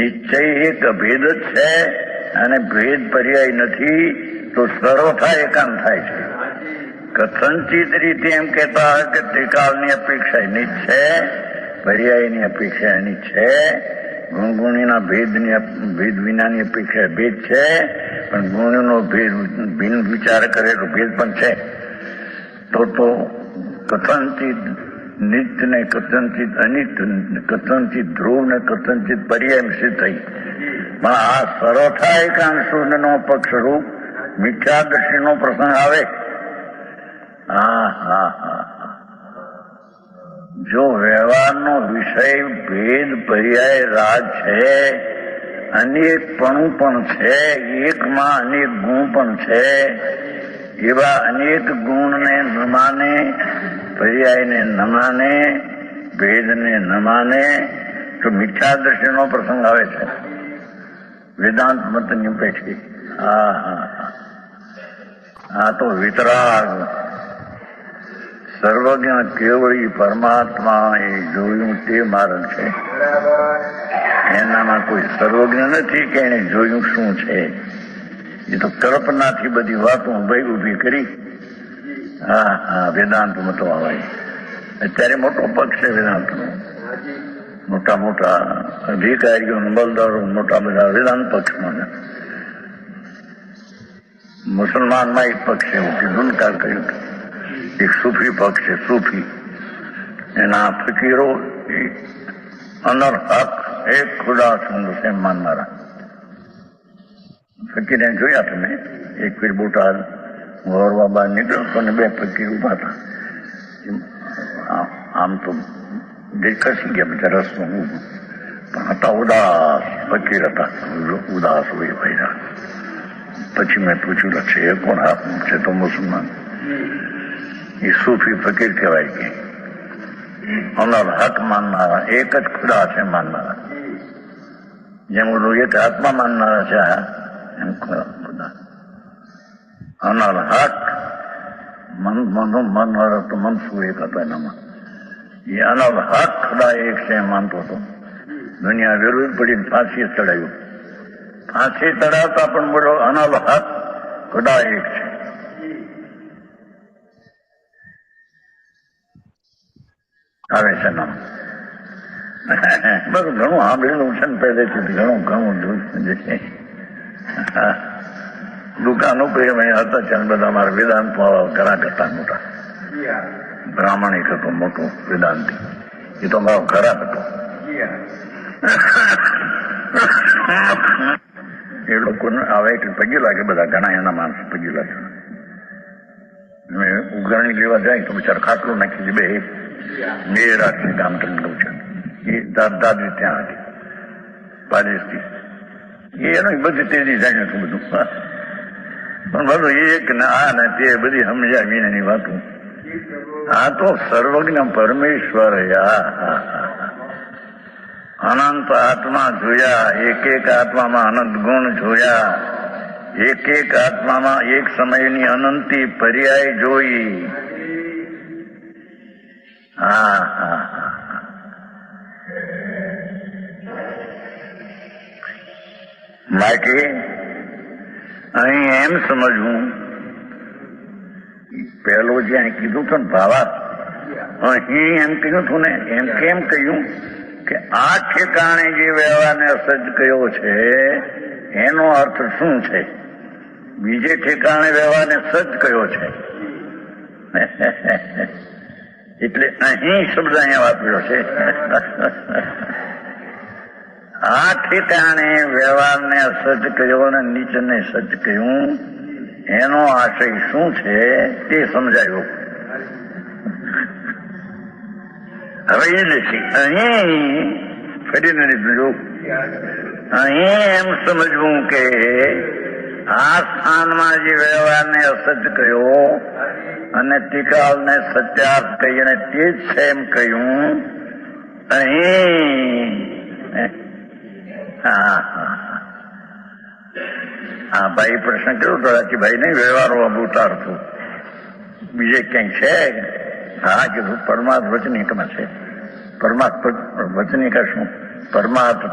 નિશ્ચય એક અભેદ જ છે અને ભેદ પર્યાય નથી તો સર્વથા એકાંત થાય છે. કથનચિત રીતે એમ કહેતા હોય કે ત્રિકાળની અપેક્ષા એની જ છે, પર્યાયની અપેક્ષા એની છે, ગુણગુણીના ભેદ વિનાની અપેક્ષા ભેદ છે, પણ ગુણનો ભેદ ભિન્ન વિચાર કરેલો ભેદ પણ છે. તો કથનચિત નિત્ય ને કથનચિત અનિત્ય, કથનચિત ધ્રુવ ને કથનચિત પર્યાય સિદ્ધ થઈ. પણ આ સર્વથા એકાંત શૂન્યનો પક્ષરૂપ મિથ્યાદર્શીનો પ્રસંગ આવે. જો વ્યવહારનો વિષય ભેદ પર્યાય રાજ છે, અનેકપણું પણ છે, એકમાં અનેક ગુણ પણ છે, એવા અનેક ગુણને ન માને, પર્યાયને ન માને, ભેદને ન માને તો મિથ્યાદર્શીનો પ્રસંગ આવે છે વેદાંત મતની પૈકી. આ તો વિતરાગ સર્વજ્ઞ કેવળી પરમાત્મા એ જોયું તે માર્ગ છે. એનામાં કોઈ સર્વજ્ઞ નથી કે એને જોયું શું છે. એ તો કલ્પનાથી બધી વાતો ઉભી કરી. વેદાંત મતો આવે અત્યારે મોટો પક્ષ છે વેદાંતનો. મોટા મોટા અધિકારીઓ બલદારો મોટા બધા વેદાંત પક્ષમાં. મુસલમાનમાં એક પક્ષ એવું કીધું ને કાલ કહ્યું એક સૂફી પક્ષ છે. સૂફી એના ફકીરો અનર હક એક ખુદા છે માનનારા ફકીરને જોયા તમે. એક ફીર બોટાદ વરવા બહાર નીકળ્યો તો ને બે ફકીર ઉભા હતા. આમ તો ખસી ગયા બધા રસમાં પણ હતા ઉદાસ ફકીર હતા. ઉદાસ હોય ભાઈ. પછી મેં પૂછ્યું છે એ કોણ આપનું છે? તો મુસલમાન. એ સૂફી ફકીર કહેવાય કે અનર હક માનનારા, એક જ ખુદા છે માનનારા. જેમ એક આત્મા માનનારા છે એમ ખુદા. અનર હક મન તો મનસું એક હતો એનામાં. એ અનર હક ખુદા એક છે એમ માનતો હતો. દુનિયા વિરુદ્ધ પડીને ફાંસી ચડાવ્યું. ફાંસી ચડાવતા પણ બોલો અનલ હક ખુદા એક છે. આવે છે નામ બધું ઘણું સાંભળેલું છે ને પહેલેથી ઘણું જોયું છે. દુકાનો હતા ત્યાં બધા અમારા વેદાંત ઘણા હતા મોટા. બ્રાહ્મણિક હતો મોટો વેદાંતિ. એ તો મારો ખરાબ હતો. એ લોકોને આવે એટલે પગી લાગે બધા. ઘણા એના માણસો પગી લાગે. ઉઘરાણી લેવા જાય તો બિચારા ખાટલો નાખી દે. બે રાતની કામ કરીને ગયું છે. એ દાદી ત્યાં હતી પાદેશથી. એનું બધી તેજી જાય હતું બધું. પણ બધું એક ને આ ને તે બધી સમજ્યા વિનાની વાતો. આ તો સર્વજ્ઞ પરમેશ્વર. અનંત આત્મા જોયા. એક એક આત્મામાં અનંત ગુણ જોયા. એક એક આત્મામાં એક સમયની અનંતી પર્યાય જોઈ. માટે અહીં એમ સમજવું, પહેલો જ્યાં કીધું હતું ને ભાવાત, અહીં એમ કીધું હતું ને એમ કેમ કહ્યું કે આ ઠેકાણે જે વ્યવહારને અસજ કયો છે એનો અર્થ શું છે? બીજે ઠેકાણે વ્યવહારને સજ કયો છે? એટલે અહીં શબ્દ અહીંયા વાપર્યો છે. આ ઠેકાણે વ્યવહારને અસજ કયો અને નીચને સજ કહ્યું એનો આશય શું છે તે સમજાયું. હવે એ લખી અહીં ફરીને લીધું. અહીં એમ સમજવું કે આ સ્થાનમાં જે વ્યવહારને અસજ કહ્યો અને તિકાલને સત્યાર્થ કહી અને તે જ છે એમ કહ્યું. અહીં હા ભાઈ પ્રશ્ન કર્યો તો રાજીભાઈ ને વ્યવહારો અભૂતાર્થો બીજે ક્યાંય છે? હા કીધું પરમાર્થ વચનિકમાં છે. પરમાર્થ વચનિકા શું? પરમાર્થ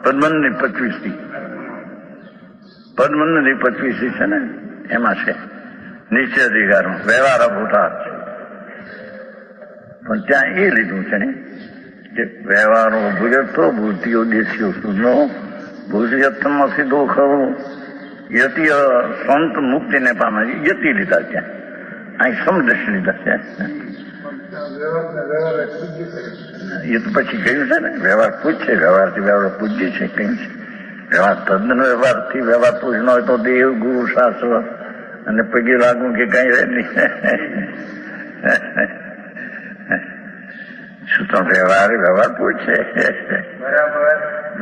પદ્મની 25 પદ્મની 25 છે ને, એમાં છે નિશ્ચય અધિકારો વ્યવહાર અભૂતાર્થ. પણ ત્યાં એ લીધું છે ને કે વ્યવહારો ભૂયત્વ ભૂતિઓ દેશીઓ સુનો ભૂતિયત્વમાં સીધો ખરું યતિ સંત મુક્તિને પામે યતિ લીધા ત્યાં, અહીં સમદર્શ લીધા છે. એ તો પછી કહ્યું છે ને વ્યવહાર પૂછે, વ્યવહારથી વ્યવહાર પૂજ્ય છે કહ્યું છે. વ્યવહાર તદ્દન વ્યવહારથી વ્યવહાર પૂછ ન હોય તો દેવ ગુરુ શાસ્ત્ર અને પગે લાગવું કે કઈ રહે નહીં. શું તો વ્યવહાર પૂછે,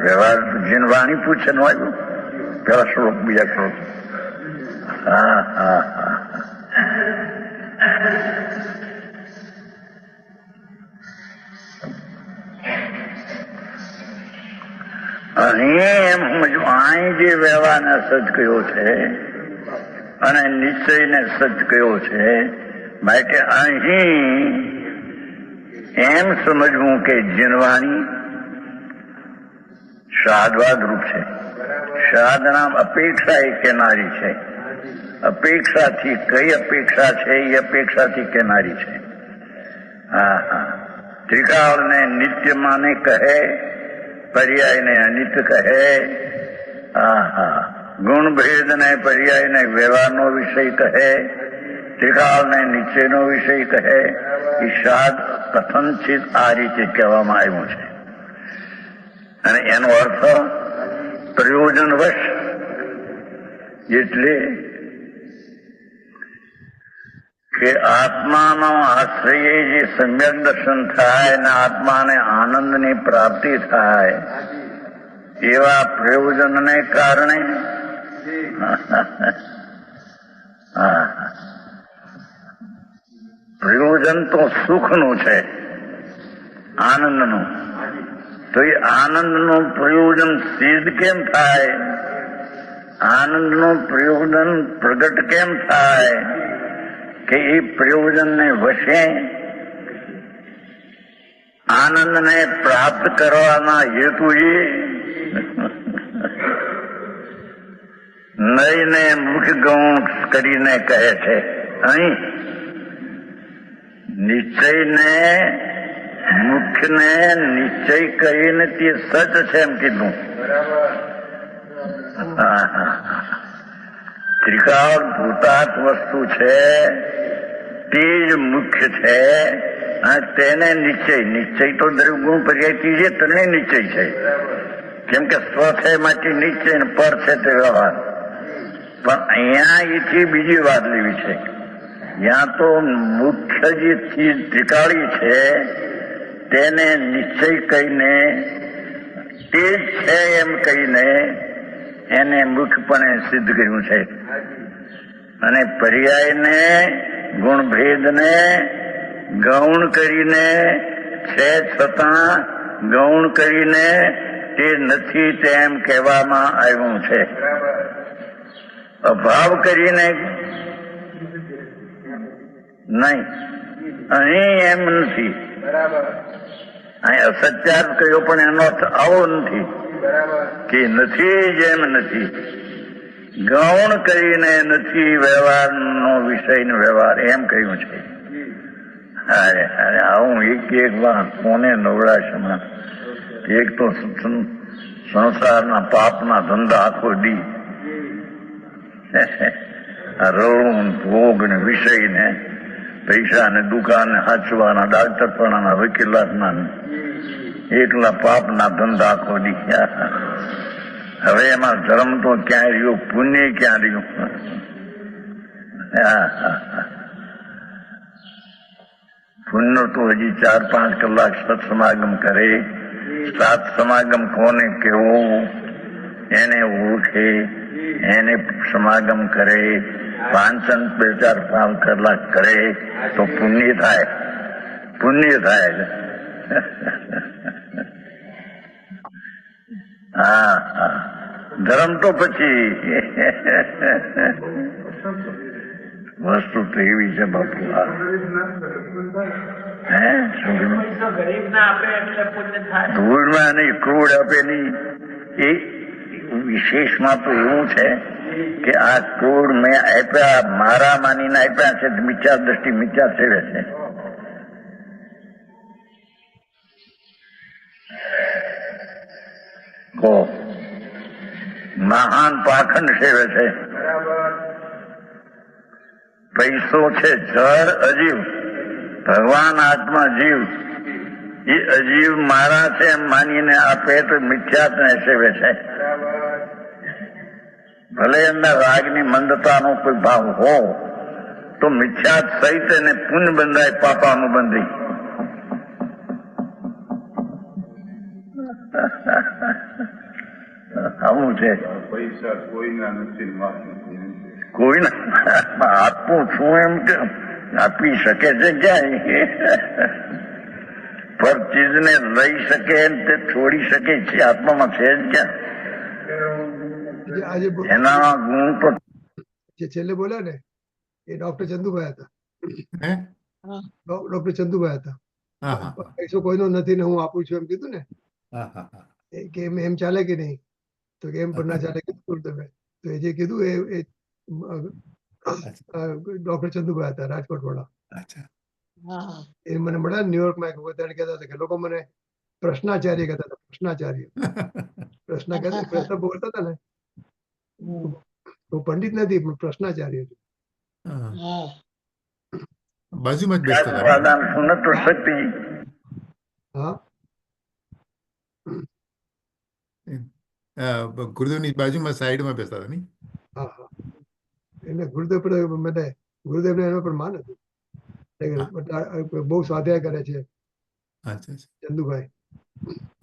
વ્યવહાર જેને વાણી પૂછે ન હોય પેલા શ્લોક બીજા શ્લોક. હા હા હા અહીં એમ સમજવું અહીં જે વ્યવહારને સજ કયો છે અને નિશ્ચયને સજ કયો છે, માટે અહીં એમ સમજવું કે જીનવાણી શાદવાદ રૂપ છે. શાદ નામ અપેક્ષા એ કેનારી છે. અપેક્ષાથી કઈ અપેક્ષા છે? એ અપેક્ષાથી કેનારી છે. હા હા ત્રિકાળને નિત્ય માને કહે, પર્યાયને અનિત્ય કહે. હા હા ગુણભેદને પર્યાયને વ્યવહારનો વિષય કહે, ત્રિકાળને નિશ્ચયનો વિષય કહે. એ શાદ કથનચિત આ રીતે કહેવામાં આવ્યું છે. અને એનો અર્થ પ્રયોજનવશ, એટલે કે આત્માનો આશ્રય જે સમ્યક દર્શન થાય અને આત્માને આનંદની પ્રાપ્તિ થાય એવા પ્રયોજનને કારણે પ્રયોજન તો સુખનું છે, આનંદનું. તો એ આનંદનું પ્રયોજન સિદ્ધ કેમ થાય? આનંદનું પ્રયોજન પ્રગટ કેમ થાય? કે એ પ્રયોજનને વશે આનંદને પ્રાપ્ત કરવાના હેતુ એ નયને મુખ્ય ગૌણ કરીને કહે છે. અહીં નિશ્ચયને મુખ્યને નિશ્ચય કરીને તે સચ છે એમ કીધું. ત્રિકાળ ભૂતાત વસ્તુ છે તે જ મુખ્ય છે અને તેને નિશ્ચય તો દ્રવ્યગુણ પર્યાય ત્રીજે ત્રણેય નિશ્ચય છે. કેમ કે સ્વ છે માટે નિશ્ચય ને પર છે તે વ્યવહાર. પણ અહીંયા એથી બીજી વાત લેવી છે. ત્યાં તો મુખ્ય જે ત્રિકાળી છે તેને નિશ્ચય કહીને તે જ છે એમ કહીને એને મુખ્યપણે સિદ્ધ કર્યું છે. અને પર્યાયને ગુણભેદને ગૌણ કરીને છે છતાં ગૌણ કરીને તે નથી તેમ કહેવામાં આવ્યું છે. અભાવ કરીને નહીં, અહીં એમ નથી. અહીં અસત્યાર્થ કહ્યો પણ એનો અર્થ આવો નથી કે નથી જેમ નથી. ગૌણ કરીને નથી વ્યવહારનો વિષયનો વ્યવહાર એમ કહ્યું છે. અરે અરે આવું એક વાત કોને નવડાશમાં. એક તો સંસારના પાપના ધંધા આખો દી રળું ભોગ ને વિષય ને પૈસા ને દુકાન ને હાચવાના ડાક્ટરપણાના વકીલાતના એકલા પાપના ધંધા આખો દી. હવે એમાં ધર્મ તો ક્યાં રહ્યો, પુણ્ય ક્યાં રહ્યું? પુણ્ય તો હજી 4-5 કલાક સત્સમાગમ કરે. સાત સમાગમ કોને કેવો એને ઓળખે, એને સમાગમ કરે. વાંચન 2-4-5 કલાક કરે તો પુણ્ય થાય. હા ધર્મ તો પછી વસ્તુ તો એવી છે બાપુ. હે શું ધૂળમાં નહીં, ક્રૂડ આપે નહીં. એ વિશેષમાં તો એવું છે કે આ ક્રૂડ મેં આપ્યા, મારા માનીને આપ્યા છે, મિથ્યા દ્રષ્ટિ મિથ્યા સેવે છે. મહાન પાખંડ સેવે છે. પૈસો છે જળ અજીવ, ભગવાન આત્મા જીવ. એ અજીવ મારા છે એમ માનીને આપે તો મિથ્યાત્વને સેવે છે. ભલે એમના રાગની મંદતાનો કોઈ ભાવ હો તો મિથ્યાત સહિત એને પુણ્ય બંધાય, પાપાનું બંધી. આવું છે. પૈસા કોઈના નથી, કોઈના આપું છું એમ કે આપી શકે છે ક્યાંય? પર ચીજને લઈ શકે તે છોડી શકે છે આત્મામાં છે જ ક્યાં? આજે એના ગુણ તો જે છેલ્લે બોલ્યા ને એ ડોક્ટર ચંદુભાઈ હતા. હે? ડોક્ટર ચંદુભાઈ હતા. હા હા પૈસો કોઈનો નથી ને હું આપું છું એમ કીધું ને, હા હા હા. કે એમ ચાલે કે નહીં? તો કે એમ પણ ના ચાલે કીધું તમે. તો એ જે કીધું એ ડોક્ટર ચંદુભાઈ હતા, રાજકોટ વાળા. અચ્છા. હા એ મને મળ્યા ને ન્યુયોર્કમાં. ત્યારે કહેતા હતા કે લોકો મને પ્રશ્નાચાર્ય કહેતા હતા. પ્રશ્નાચાર્ય પ્રશ્ન બોલતા હતા ને, હું પંડિત નથી પણ પ્રશ્નાચાર્ય છું. હા. હા બાજુમાં જ બેસતા હતા. વાદાન સુનત શક્તિ. હા ગુરુદેવની બાજુમાં સાઈડમાં બેસતા હતા નહીં? હા હા. એટલે ગુરુદેવ પર મને ગુરુદેવને એનો પણ માન હતું. બહુ સ્વાધ્યાય કરે છે અચ્છા અચ્છા ચંદુભાઈ.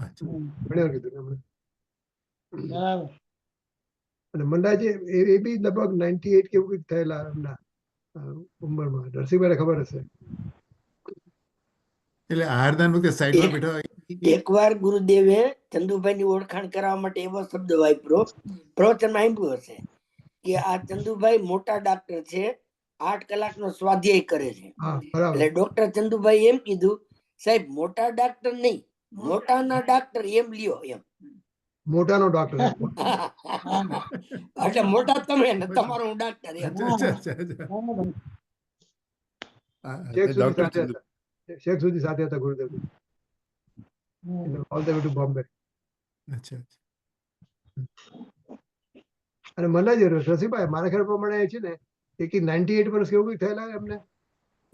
અચ્છા. ઘણી વાર કીધું એમણે. બરાબર. અને મંડાજી એ બી લગભગ 98 કેવું કંઈક થયેલા એમના ઉંમરમાં. નરસિંહભાઈને ખબર હશે. એટલે આહારદાન વખતે સાઈડમાં બેઠા. એકવાર ગુરુદેવે ચંદુભાઈની ઓળખાણ કરવા માટે એવો શબ્દ વાપર્યો, પ્રવચનમાં સાંભળ્યું હશે કે આ ચંદુભાઈ મોટા ડાક્ટર છે, 8 કલાકનો સ્વાધ્યાય કરે છે. હા બરાબર. એટલે ડોક્ટર ચંદુભાઈ એમ કીધું, સાહેબ મોટા ડાક્ટર નહીં, મોટાના ડાક્ટર એમ લ્યો એમ. મોટાનો ડોક્ટર. એટલે મોટા તમે ને તમારો હું ડાક્ટર એમ. અચ્છા અચ્છા અચ્છા. બરાબર. શેખ સુધી સાથે હતા ગુરુદેવ. All the way to Bombay. અચ્છા અચ્છા. અને મંડાજી રસીભાઈ મારા ખ્યાલ પ્રમાણે છે ને 98 વર્ષ કેવું કંઈક થયેલા એમને.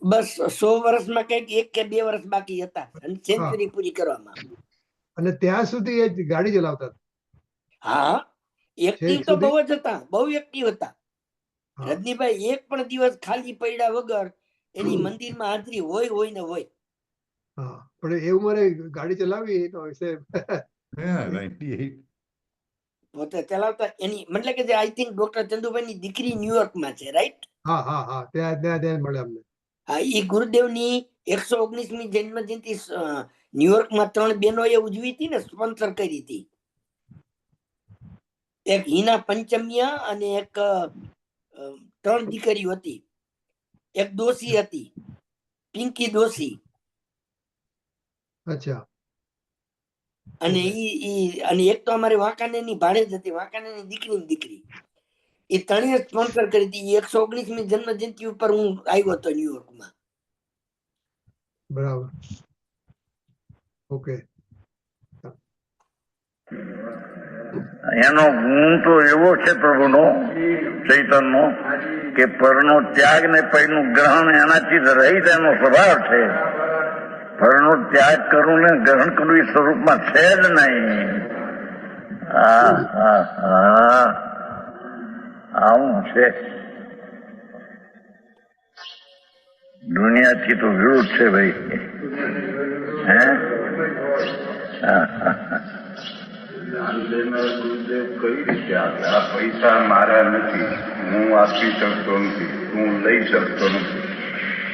બસ 100 વર્ષમાં કઈક 1 કે 2 વર્ષ બાકી હતા સેન્ચુરી પૂરી કરવામાં. અને ત્યાં સુધી એ ગાડી ચલાવતા હતા. હા એક્ટિવ તો બહુ જ હતા, બહુ એક્ટિવ હતા. રજનીભાઈ એક પણ દિવસ ખાલી પડ્યા વગર એની મંદિરમાં હાજરી હોય ને હોય. હા પણ એ ઉંમરે ગાડી ચલાવી તો હશે. Yeah, 98. પોતે ચલાવતા એની મતલબ કે આઈ થિંક ડોક્ટર ચંદુભાઈ ની દીકરી ન્યુયોર્કમાં છે, રાઈટ? હા હા હા ત્યાં મળે અમને. હા, એ ગુરુદેવની 119મી જન્મ જયંતિ ન્યુયોર્કમાં 3 બહેનોએ ઉજવી હતી ને, સ્પોન્સર કરી હતી. એક હિના પંચમિયા અને એક 3 દીકરીઓ હતી. એક દોશી હતી, પિંકી દોશી. અચ્છા. અને અને એક તો અમારે વાંકાનેરની ભાણેજ હતી, વાંકાનેરની દીકરી. એ 3 સ્પોન્સર કરી હતી. 119મી જન્મ જયંતિ ઉપર હું આવ્યો હતો ન્યુયોર્કમાં. બરાબર. ઓકે. એનો ગુણ તો એવો છે પ્રભુનો, ચૈતનનો, કે પરનો ત્યાગ ને પૈનું ગ્રહણ એનાથી રહિત એનો સ્વભાવ છે. પરનો ત્યાગ કરવું ને ગ્રહણ કરવું એ સ્વરૂપમાં છે જ નહીં. આવું છે. દુનિયાથી તો વિરુદ્ધ છે ભાઈ. હે ગુરુદેવ કઈ રીતે આ પૈસા મારા નથી, હું આપી શકતો નથી, હું લઈ શકતો નથી,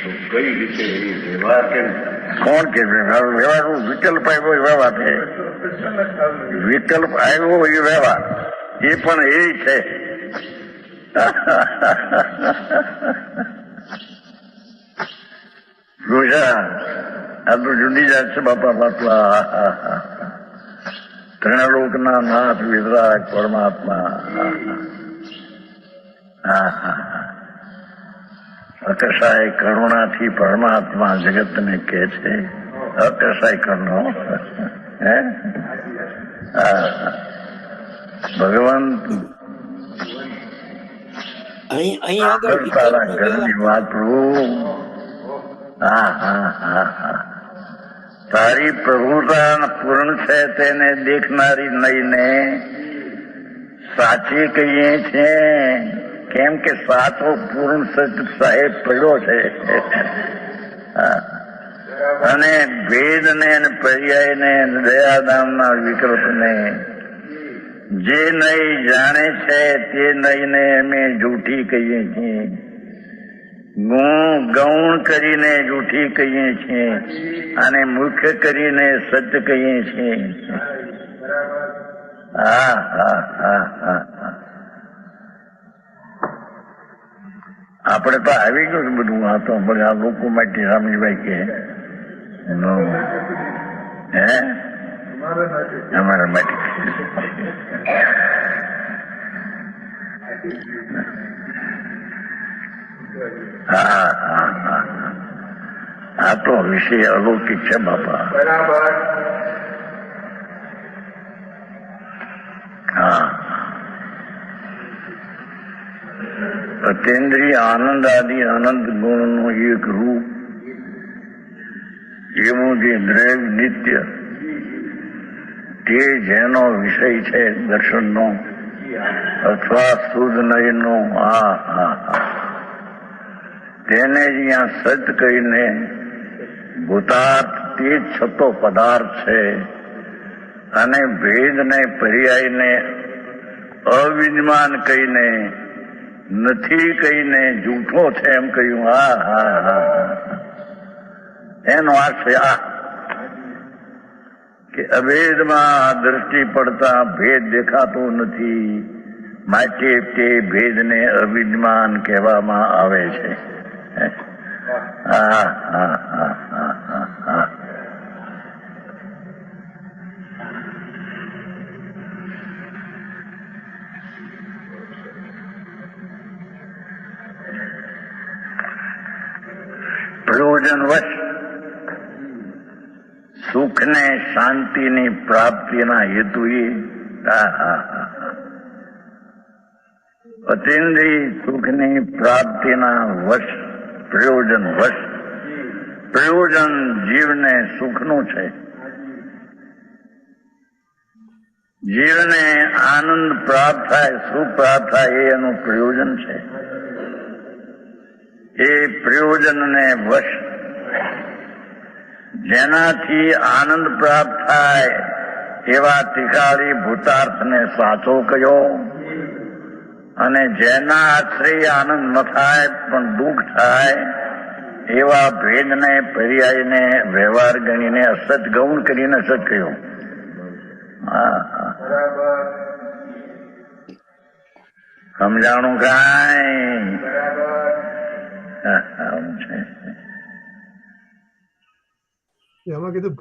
તો કઈ રીતે એ વ્યવહાર કેમ? કોણ કે વ્યવહાર વિકલ્પ આવ્યો એ વ્યવહાર છે. વિકલ્પ આવ્યો એ વ્યવહાર, એ પણ એ છે. રોષા આ તો જુદી જાત છે બાપા બાપા. ત્રણલોકના નાથ વિતરાગ પરમાત્મા. અકસાય કરુણાથી પરમાત્મા જગતને કહે છે અકસાય કરનો. ભગવાન અહીં આગળ તારા ઘરની વાત તારી પ્રભુતા પૂર્ણ છે તેને દેખનારી નહીને સાચી કહીએ છે. કેમ કે સાચો પૂર્ણ સત સાહેબ પડ્યો છે. અને ભેદને પર્યાયને દયાદામના વિકલ્પને જે નહીં જાણે છે તે નહીંને અમે જૂઠી કહીએ છીએ. ગૌણ કરીને જૂઠી કહીએ છીએ અને મુખ્ય કરીને સત્ય કહીએ છીએ. આપણે તો આવી ગયું બધું. આ તો બધા લોકો માટે રામજીભાઈ કે હે અમારા માટે આ તો વિષય અલૌકિક છે બાપા. અતેન્દ્રિય આનંદ આદિ અનંત ગુણનું એક રૂપ એવું જે દ્રવ્ય નિત્ય તે જેનો વિષય છે દર્શનનો અથવા શુદ્ધ નયનનો તેને જ અહીંયા સત કહીને ભૂતાર્થ તે જ છતો પદાર્થ છે અને ભેદને પર્યાયને અવિદ્યમાન કહીને નથી કહીને જૂઠો છે એમ કહ્યું. એનો અર્થ છે કે અભેદમાં દ્રષ્ટિ પડતા ભેદ દેખાતો નથી માટે તે ભેદને અવિદ્યમાન કહેવામાં આવે છે. પ્રયોજનવશ સુખને શાંતિની પ્રાપ્તિના હેતુએ અતિન્દ્રિય સુખની પ્રાપ્તિના વશ પ્રયોજન જીવને સુખનું છે. જીવને આનંદ પ્રાપ્ત થાય સુખ પ્રાપ્ત થાય એનું પ્રયોજન છે. એ પ્રયોજનને વશ જેનાથી આનંદ પ્રાપ્ત થાય એવા ત્રિકાળી ભૂતાર્થને સાચો કયો અને જેના આશ્રય આનંદ ન થાય પણ દુઃખ થાય એવા ભેદને પર્યાયને વ્યવહાર ગણીને અસત ગૌણ કરીને સત કયો. સમજાણું કાંઈ એમાં કીધું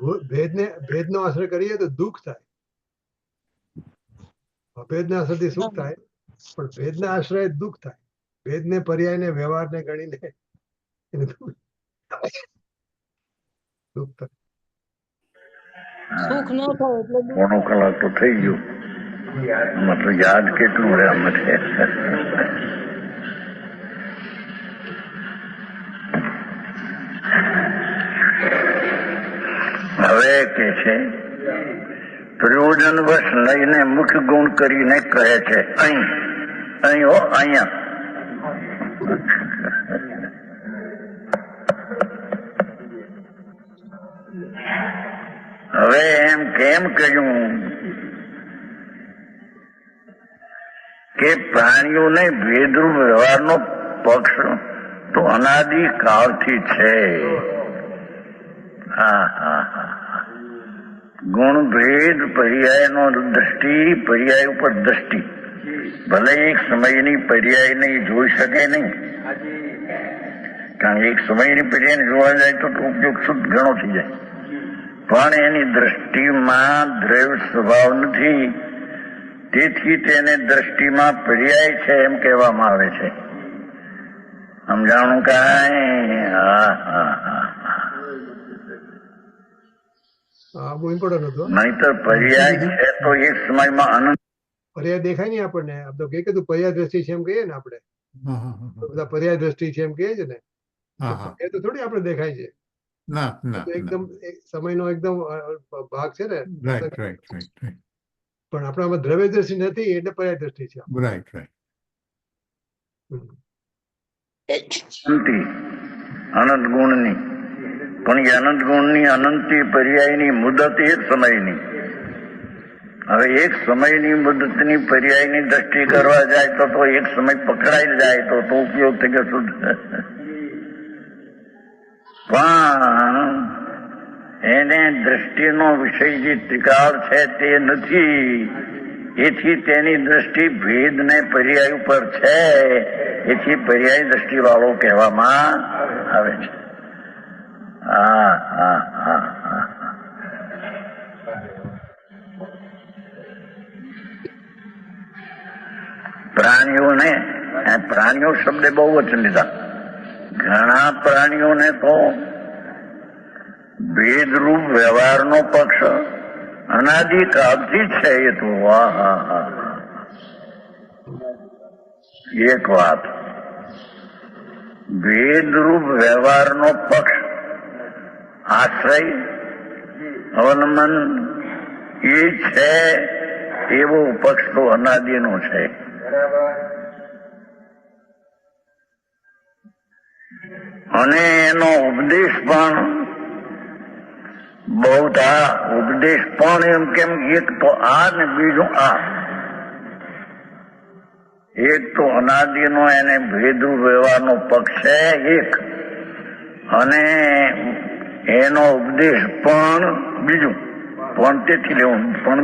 ભેદનો આશ્રય કરીએ તો દુઃખ થાય, અભેદના આશ્રયથી સુખ થાય, પણ ભેદના આશ્રય દુઃખ થાય. ભેદને પર્યાયને વ્યવહારને ગણીને દુઃખ થાય. સુખ ન થાય એટલે પોણો કલાક તો થઈ ગયો. મતલબ યાદ કેટલું રહે મને. હવે કે છે પ્રયોજન વશ લઈને મુખ્ય ગુણ કરીને કહે છે અહીંયા હવે એમ કેમ કહ્યું કે પ્રાણીઓને ભેદરૂપ વ્યવહારનો પક્ષ તો અનાદિ કાળથી છે. ગુણ ભેદ પર્યાયનો દ્રષ્ટિ પર્યાય ઉપર દ્રષ્ટિ ભલે એક સમયની પર્યાય નહીં જોઈ શકે નહીં કારણ કે એક સમયની પેઢીને જોવા જાય તો ઉપયોગ શુદ્ધ ઘણો થઈ જાય, પણ એની દ્રષ્ટિમાં દ્રવ્ય સ્વભાવ નથી, તેથી તેને દ્રષ્ટિમાં પર્યાય છે એમ કહેવામાં આવે છે. સમજાણું કાંઈ? બહુ ઇમ્પોર્ટન્ટ હતું. નહીતર પર્યાય છે તો એક સમયમાં અનંત પર્યાય દેખાય નહીં આપણને. આપ તો કે તું પર્યાય દ્રષ્ટિ છે એમ કહીએ ને આપણે, બધા પર્યાય દ્રષ્ટિ છે એમ કહીએ છે ને, એ તો થોડી આપણે દેખાય છે. ના ના એકદમ સમયનો એકદમ ભાગ છે ને. રાઈટ રાઈટ રાઈટ રાઈટ પણ આપણામાં દ્રવ્ય દ્રષ્ટિ નથી એટલે પર્યાય દ્રષ્ટિ છે. રાઈટ રાઈટ અનંત ગુણની, પણ એ અનંત ગુણની અનંતી પર્યાયની મુદત એક સમયની. હવે એક સમયની મુદતની પર્યાયની દ્રષ્ટિ કરવા જાય તો એક સમય પકડાઈ જાય તો ઉપયોગ થઈ ગયો શુદ્ધ. પણ એને દ્રષ્ટિનો વિષય જે ત્રિકાળ છે તે નથી, એથી તેની દ્રષ્ટિ ભેદ ને પર્યાય ઉપર છે, એથી પર્યાય દ્રષ્ટિ વાળો કહેવામાં આવે છે. પ્રાણીઓ શબ્દે બહુ વચન લીધા. ઘણા પ્રાણીઓને તો ભેદરૂપ વ્યવહારનો પક્ષ અનાદિકાળથી છે. એ તો એક વાત, ભેદરૂપ વ્યવહારનો પક્ષ આશ્રય અવલંબન એ છે, એવો પક્ષ તો અનાદિનો છે. અને એનો ઉપદેશ પણ બહુધા ઉપદેશ પણ એમ કેમ, એક તો આ ને બીજું આ. એક તો અનાદિનો એને ભેદરૂપ વ્યવહારનો પક્ષ છે એક, અને એનો ઉપદેશ પણ બીજું, પણ તેથી લેવું પણ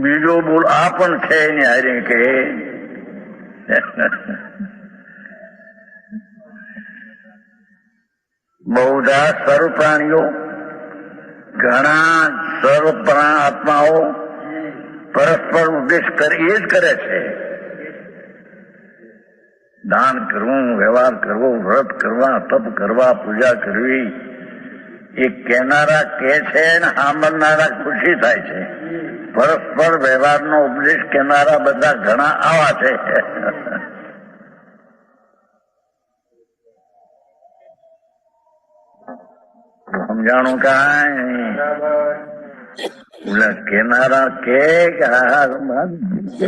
બીજો બોલ આ પણ છે એની હારે કે બહુધા સર્વ પ્રાણીઓ, ઘણા સર્વ આત્માઓ પરસ્પર ઉપદેશ એ જ કરે છે. દાન કરવું, વ્યવહાર કરવો, વ્રત કરવા, તપ કરવા, પૂજા કરવી, એ કહેનારા કે છે ને સાંભળનારા ખુશી થાય છે. પરસ્પર વ્યવહારનો ઉપદેશ કહેનારા બધા ઘણા આવા છે. સમજાણું કાંઈ? કેનારા કે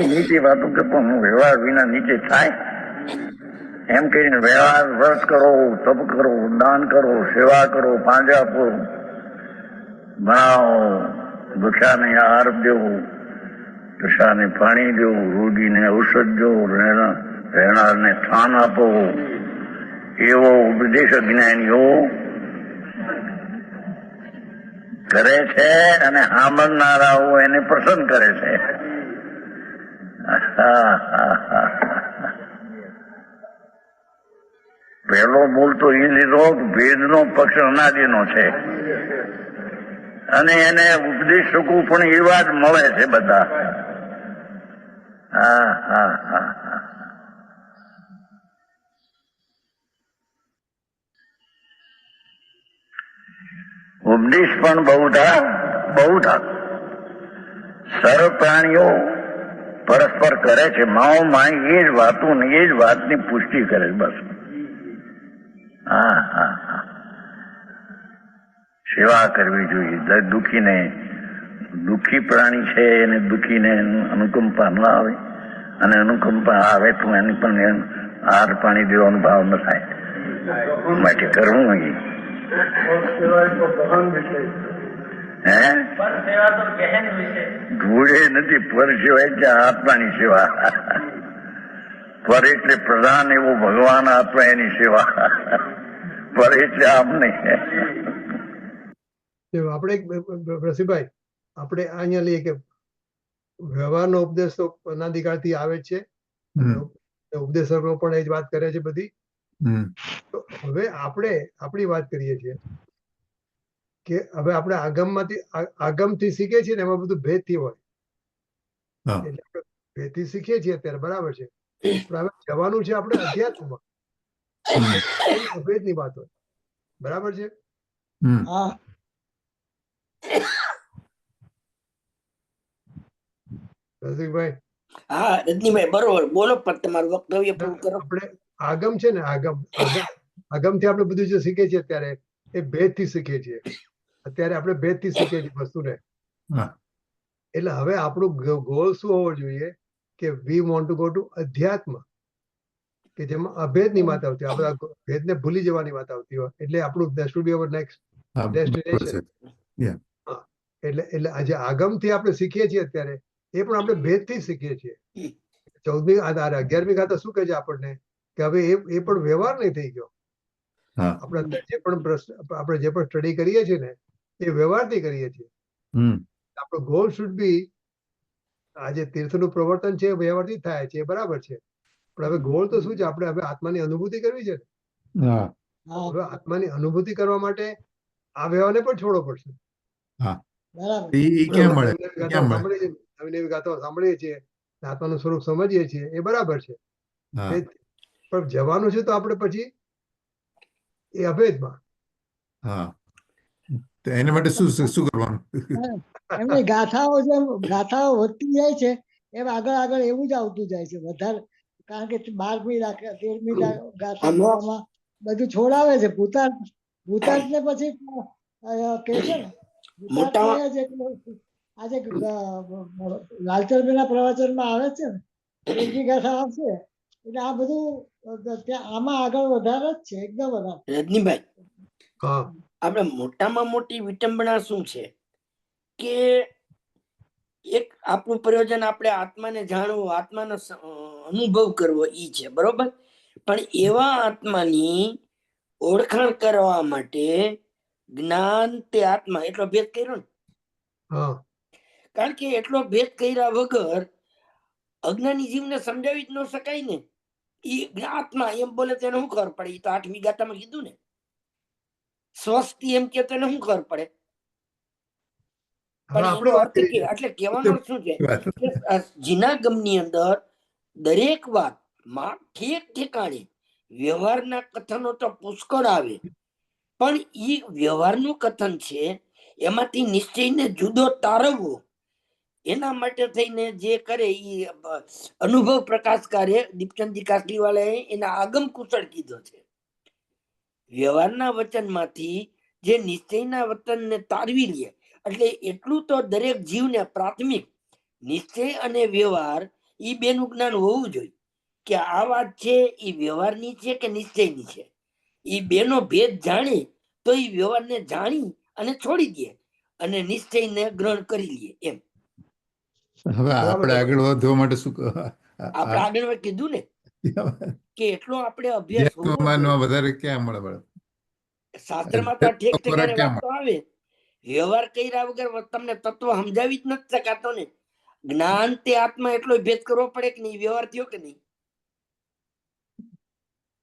નીચે વાતો કરતો હું વ્યવહાર વિના નીચે થાય એમ કહીને વ્યવહાર વ્રત કરો, તપ કરો, દાન કરો, સેવા કરો, પાંજે આપો, ભણાવો, ભૂખ્યાને આહાર દેવું, તૃષાને પાણી દેવું, રોગીને ઔષધ દેવું, રહેનારને સ્થાન આપો, એવો ઉપદેશ જ્ઞાનીઓ કરે છે. અને સાંભળનારાઓ એને પ્રસન્ન કરે છે. પહેલો બોલ તો એ લીધો ભેદનો પક્ષ અનાદિનો છે, અને એને ઉપદેશકો પણ એવા જ મળે છે બધા. ઉપદેશ પણ બહુધા સર્વ પ્રાણીઓ પરસ્પર કરે છે. માઓ માય એ જ વાતું ને એ જ વાતની પુષ્ટિ કરે છે. બસ સેવા કરવી જોઈએ. દુઃખી પ્રાણી છે એને દુઃખીને અનુકંપા ન આવે, અને અનુકંપા આવે તો એની પણ આહાર પાણી દેવાનો ભાવ ન થાય. માટે કરવું જોઈએ. ઘોડે નથી પર સેવા એટલે આત્માની સેવા. પર એટલે પ્રધાન એવો ભગવાન આત્મા એની સેવા. પર એટલે આમ નહીં. આપણે રસીભાઈ આપણે અહીંયા લઈએ કે વ્યવહારનો ઉપદેશ તો અનાદિકાળથી આવે છે. ઉપદેશકો પણ એ જ વાત કરે છે બધી. હમ તો હવે આપણે આપણી વાત કરીએ છીએ કે હવે આપણે આગમથી શીખીએ છીએ ને એમાં બધું ભેદથી હોય. હા એટલે આપણે ભેદથી શીખીએ છીએ અત્યારે બરાબર છે, પણ હવે જવાનું છે આપણે અધ્યાત્મમાં, એ અભેદની વાત હોય. બરાબર છે. હમ હા રસિકભાઈ, હા રજનીભાઈ બરોબર બોલો, પણ તમારું વક્તવ્ય પૂરું કરો. આપણે આગમ છે ને આગમથી આપણે બધું જે શીખીએ છીએ અત્યારે એ ભેદથી શીખીએ છીએ. અત્યારે આપણે ભેદથી શીખીએ છીએ વસ્તુને. હા એટલે હવે આપણું ગોલ શું હોવો જોઈએ કે we want to go to અધ્યાત્મ, કે જેમાં અભેદની વાત આવતી હોય, આ બધા ભેદને ભૂલી જવાની વાત આવતી હોય. એટલે આપણું that should be our next હા બરોબર destination. છે. Yeah. હા, એટલે આજે આગમથી આપણે શીખીએ છીએ અત્યારે એ પણ આપણે ભેદથી શીખીએ છીએ. 11મી ગાથા શું કહે છે આપણને કે હવે એ પણ વ્યવહાર નહીં થઈ ગયો. હા આપણે જે પણ આપણે જે પણ સ્ટડી કરીએ છીએ ને એ વ્યવહારથી કરીએ છીએ. હમ આપણો ગોલ શુડ બી, આજે તીર્થનું પ્રવર્તન છે વ્યવહારથી થાય છે, એ બરાબર છે, પણ હવે ગોલ તો શું છે? આપણે હવે આત્માની અનુભૂતિ કરવી છે ને. હા હા હવે આત્માની અનુભૂતિ કરવા માટે આ વ્યવહારને પણ છોડવો પડશે. હા બરાબર એ ક્યાં મળે? નવી નવી ક્યાં ગાથાઓ મળે? સાંભળીએ છીએ, નવી નવી ગાથાઓ સાંભળીએ છીએ, આત્માનું સ્વરૂપ સમજીએ છીએ, એ બરાબર છે. હા પણ જવાનું છે તો આપણે પછી એ અભેદમાં. હા તો એના માટે શું શું કરવાનું? એમની ગાથાઓ વધતી જાય છે એમ આગળ આગળ એવું જ આવતું જાય છે વધારે, કારણ કે 12મી 13મી ગાથા આમાં કરવામાં બધું છોડાવે છે. ભૂતાર્થ ને પછી કે છે ને, ભૂતાર્થ મોટા ને જ એટલું આજે લાલચંદ્રના પ્રવચનમાં આવે છે ને, 13મી ગાથા આવશે એટલે આ બધું ત્યાં આમાં આગળ વધારે જ છે, એકદમ વધારે. રજનીભાઈ, હા આપણે મોટામાં મોટી વિટંબના શું છે કે એક આપણું પ્રયોજન આપણે આત્માને જાણવું, આત્માનો અનુભવ કરવો ઈ છે, બરોબર. પણ એવા આત્માની ઓળખાણ કરવા માટે જ્ઞાન તે આત્મા એટલો ભેદ કર્યો ને. હા કારણ કે એટલો ભેદ કર્યા વગર અજ્ઞાની જીવને સમજાવી જ ન શકાય ને. ઈ આત્મા એમ બોલે તો એને શું ખબર પડે? ઈ તો 8મી ગાથામાં કીધું ને. સ્વસ્તિ એમ કે તો એને શું ખબર પડે? હવે પણ આપણે એનો વાત અર્થ કરીએ કે છીએ. એટલે કહેવાનો અર્થ શું છે કે જીનાગમની અંદર દરેક વાતમાં ઠેક ઠેકાણે વ્યવહારના કથનો તો પુષ્કળ આવે, પણ ઈ વ્યવહારનું કથન છે એમાંથી નિશ્ચયને જુદો તારવવો, એના માટે થઈને જે કરે ઈ અનુભવ પ્રકાશકારે દીપચંદજી કાસડીવાળાએ એના આગમ કુશળ કીધો છે. વ્યવહારના વચનમાંથી જે નિશ્ચયના વચનને તારવી લે, એટલે એટલું તો દરેક જીવને પ્રાથમિક નિશ્ચય અને વ્યવહાર ઈ બેનું જ્ઞાન હોવું જોઈએ કે આ વાત છે એ વ્યવહારની છે કે નિશ્ચયની છે. ઈ બેનો ભેદ જાણી તો ઈ વ્યવહારને જાણી અને છોડી દે અને નિશ્ચયને ગ્રહણ કરી લે એમ. હવે આપણે આગળ વધવા માટે શું આપણે આગળ કીધું ને કે એટલો આપણે અભ્યાસ હોવો જોઈએ. વધારે ક્યાં મળે મળે? શાસ્ત્રમાં તો ઠેક ઠેકાણે ક્યાં વાત તો આવે, વ્યવહાર કર્યા વગર તમને તત્વ સમજાવી જ નથી શકાતો ને. જ્ઞાન તે આત્મા એટલો ભેદ કરવો પડે કે નહીં, વ્યવહાર થયો કે નહીં.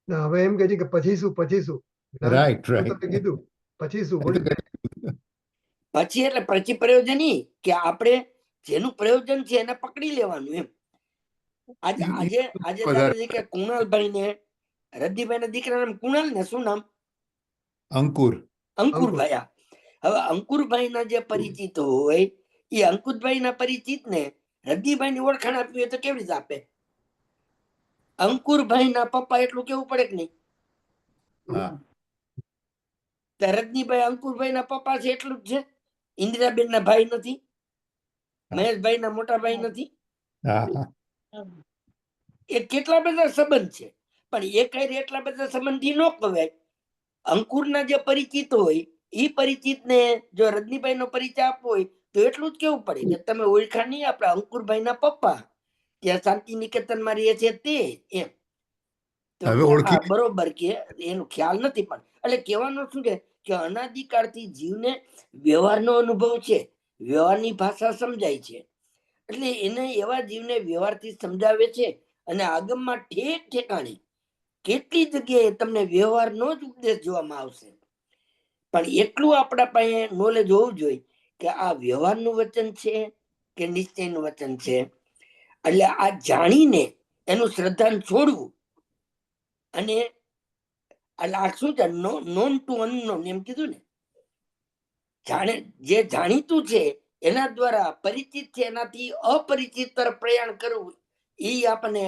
હવે એમ કે છે કે પછી શું જ્ઞાન રાઈટ તમે રાઈટ કીધું પછી શું બોલ્યું? પછી એટલે પછી પ્રયોજન ઈ કે આપણે જેનું પ્રયોજન છે એને પકડી લેવાનું એમ. આજે આજે આજે દાખલા તરીકે કુણાલભાઈ ને રદ્દીભાઈ ના દીકરા નામ કુણાલ ને શું નામ? અંકુર. અંકુરભાઈ. હવે અંકુરભાઈ ના જે પરિચિત હોય એ અંકુરભાઈ ના પરિચિત ને રદ્દીભાઈ ની ઓળખાણ આપવી હોય તો કેવી રીતે આપે? અંકુરભાઈ ના પપ્પા એટલું કેવું પડે કે નહીં? હા રજનીભાઈ અંકુરભાઈ ના પપ્પા છે એટલું જ છે. ઇન્દિરાબેન ના ભાઈ નથી, મહેશભાઈ ના મોટા ભાઈ નથી. હા એ કેટલા બધા સંબંધ છે, પણ એ કઈ એટલા બધા સંબંધી ન કહેવાય. અંકુરના જે પરિચિત હોય એ પરિચિત ને જો રજનીભાઈ નો પરિચય આપવો હોય તો એટલું જ કેવું પડે કે તમે ઓળખા નહીં આપણા અંકુરભાઈ ના પપ્પા ત્યાં શાંતિ નિકેતન માં રહે છે તે એમ. તો હવે ઓળખી બરોબર કે એનો ખ્યાલ નથી, પણ એટલે કહેવાનું શું છે કે અનાદિકાળથી જીવને વ્યવહારનો અનુભવ છે, વ્યવહારની ભાષા સમજાય છે, એટલે એને એવા જીવને વ્યવહારથી સમજાવે છે અને આગમમાં ઠેક ઠેકાણે કેટલી જગ્યાએ તમને વ્યવહારનો જ ઉપદેશ જોવામાં આવશે, પણ એટલું આપણા પાસે નોલેજ હોવું જોઈએ કે આ વ્યવહારનું વચન છે કે નિશ્ચયનું વચન છે. એટલે આ જાણીને એનું શ્રદ્ધાન છોડવું, અને એટલે આ શું છે, નોન ટુ અનનોન એમ કીધું ને, જે જાણીતું છે એના દ્વારા પરિચિત છે એનાથી અપરિચિત તરફ પ્રયાણ કરવું, એ આપણને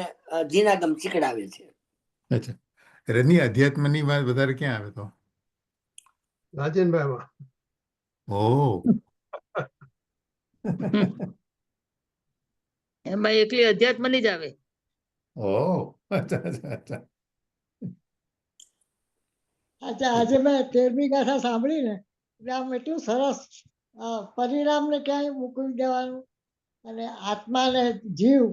જીનાગમ શીખડાવે છે. અચ્છા, રજની અધ્યાત્મની વાત વધારે ક્યાં આવે તો? રાજનભાઈમાં. ઓહ. એમાં એકલી અધ્યાત્મની જ આવે. ઓહ, અચ્છા અચ્છા અચ્છા. અચ્છા, આજે મેં 13મી ગાથા સાંભળી ને, એટલે આમ એટલું સરસ પરિણામને ક્યાંય મૂકવી દેવાનું અને આત્મા ને જીવ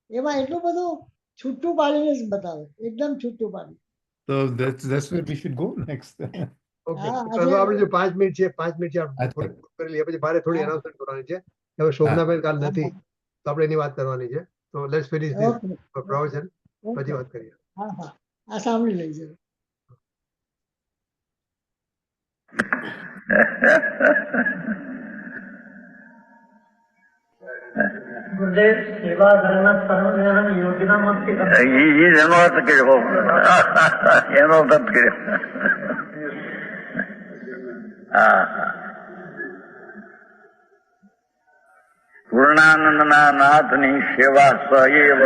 એમાં એટલું બધું છૂટું પાડીને જ બતાવે, એકદમ છૂટું પાડી. So that's where we should go next. Okay, હા, તો આપણે જો 5 મિનિટ છે, 5 મિનિટ છે, આપણે અચ્છા. થોડી કરી લઈએ, પછી મારે થોડી હા. એનાઉન્સમેન્ટ કરવાની છે. હવે શોભનાબેન કાલ નથી, તો આપણે એની વાત કરવાની છે. તો લેટ્સ ફિનિશ ધીસ ઓકે, પ્રવચન, ઓકે. પછી વાત કરીએ. હા હા, આ સાંભળી લેજો. એનો અર્થ કર્યો, એનો અર્થ કર્યો. હા, પૂર્ણાનંદના નાથની સેવા સએવ,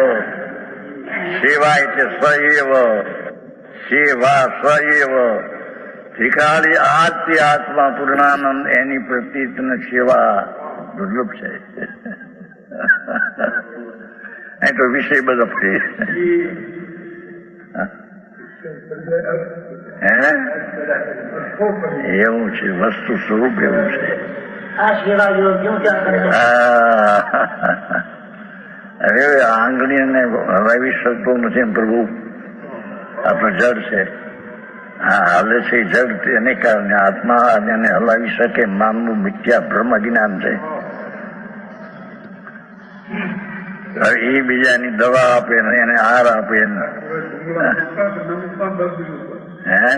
સેવા એટલે સએવ, સેવા સએવ. ત્રિકાળી આદ્ય આત્મા પૂર્ણાનંદ, એની પ્રતિને સેવા દુર્લભ છે. એ તો વિષય બધો ફરી. એવું છે, વસ્તુ સ્વરૂપ એવું છે. અરે આંગળીને હલાવી શકતો નથી પ્રભુ, આ તો જડ છે. હા, હાલે છે જડ, એને કારણે આત્મા એને હલાવી શકે. માનવું મિથ્યા બ્રહ્મ જ્ઞાન છે. એ બીજાની દવા આપે ને એને હાર આપે ને. હે,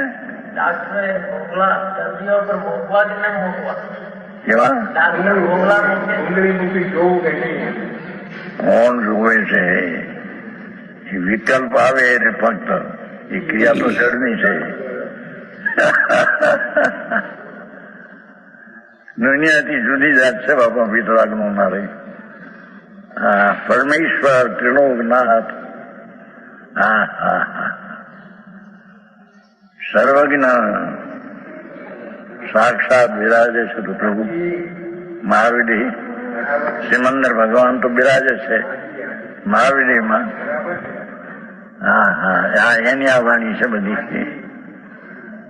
કેવા કોણ જુએ છે? એ વિકલ્પ આવે એટલે ફક્ત એ ક્રિયા તો જડની છે. દુનિયાથી જુદી જાત છે બાપા વિતરાગનો મારે. હા, પરમેશ્વર ત્રિલોકનાથ. હા હા હા, સર્વજ્ઞ સાક્ષાત બિરાજે છે તો પ્રભુ મહાવીર. સિમંદર ભગવાન તો બિરાજે છે મહાવીરમાં. હા હા, એની આ વાણી છે બધી.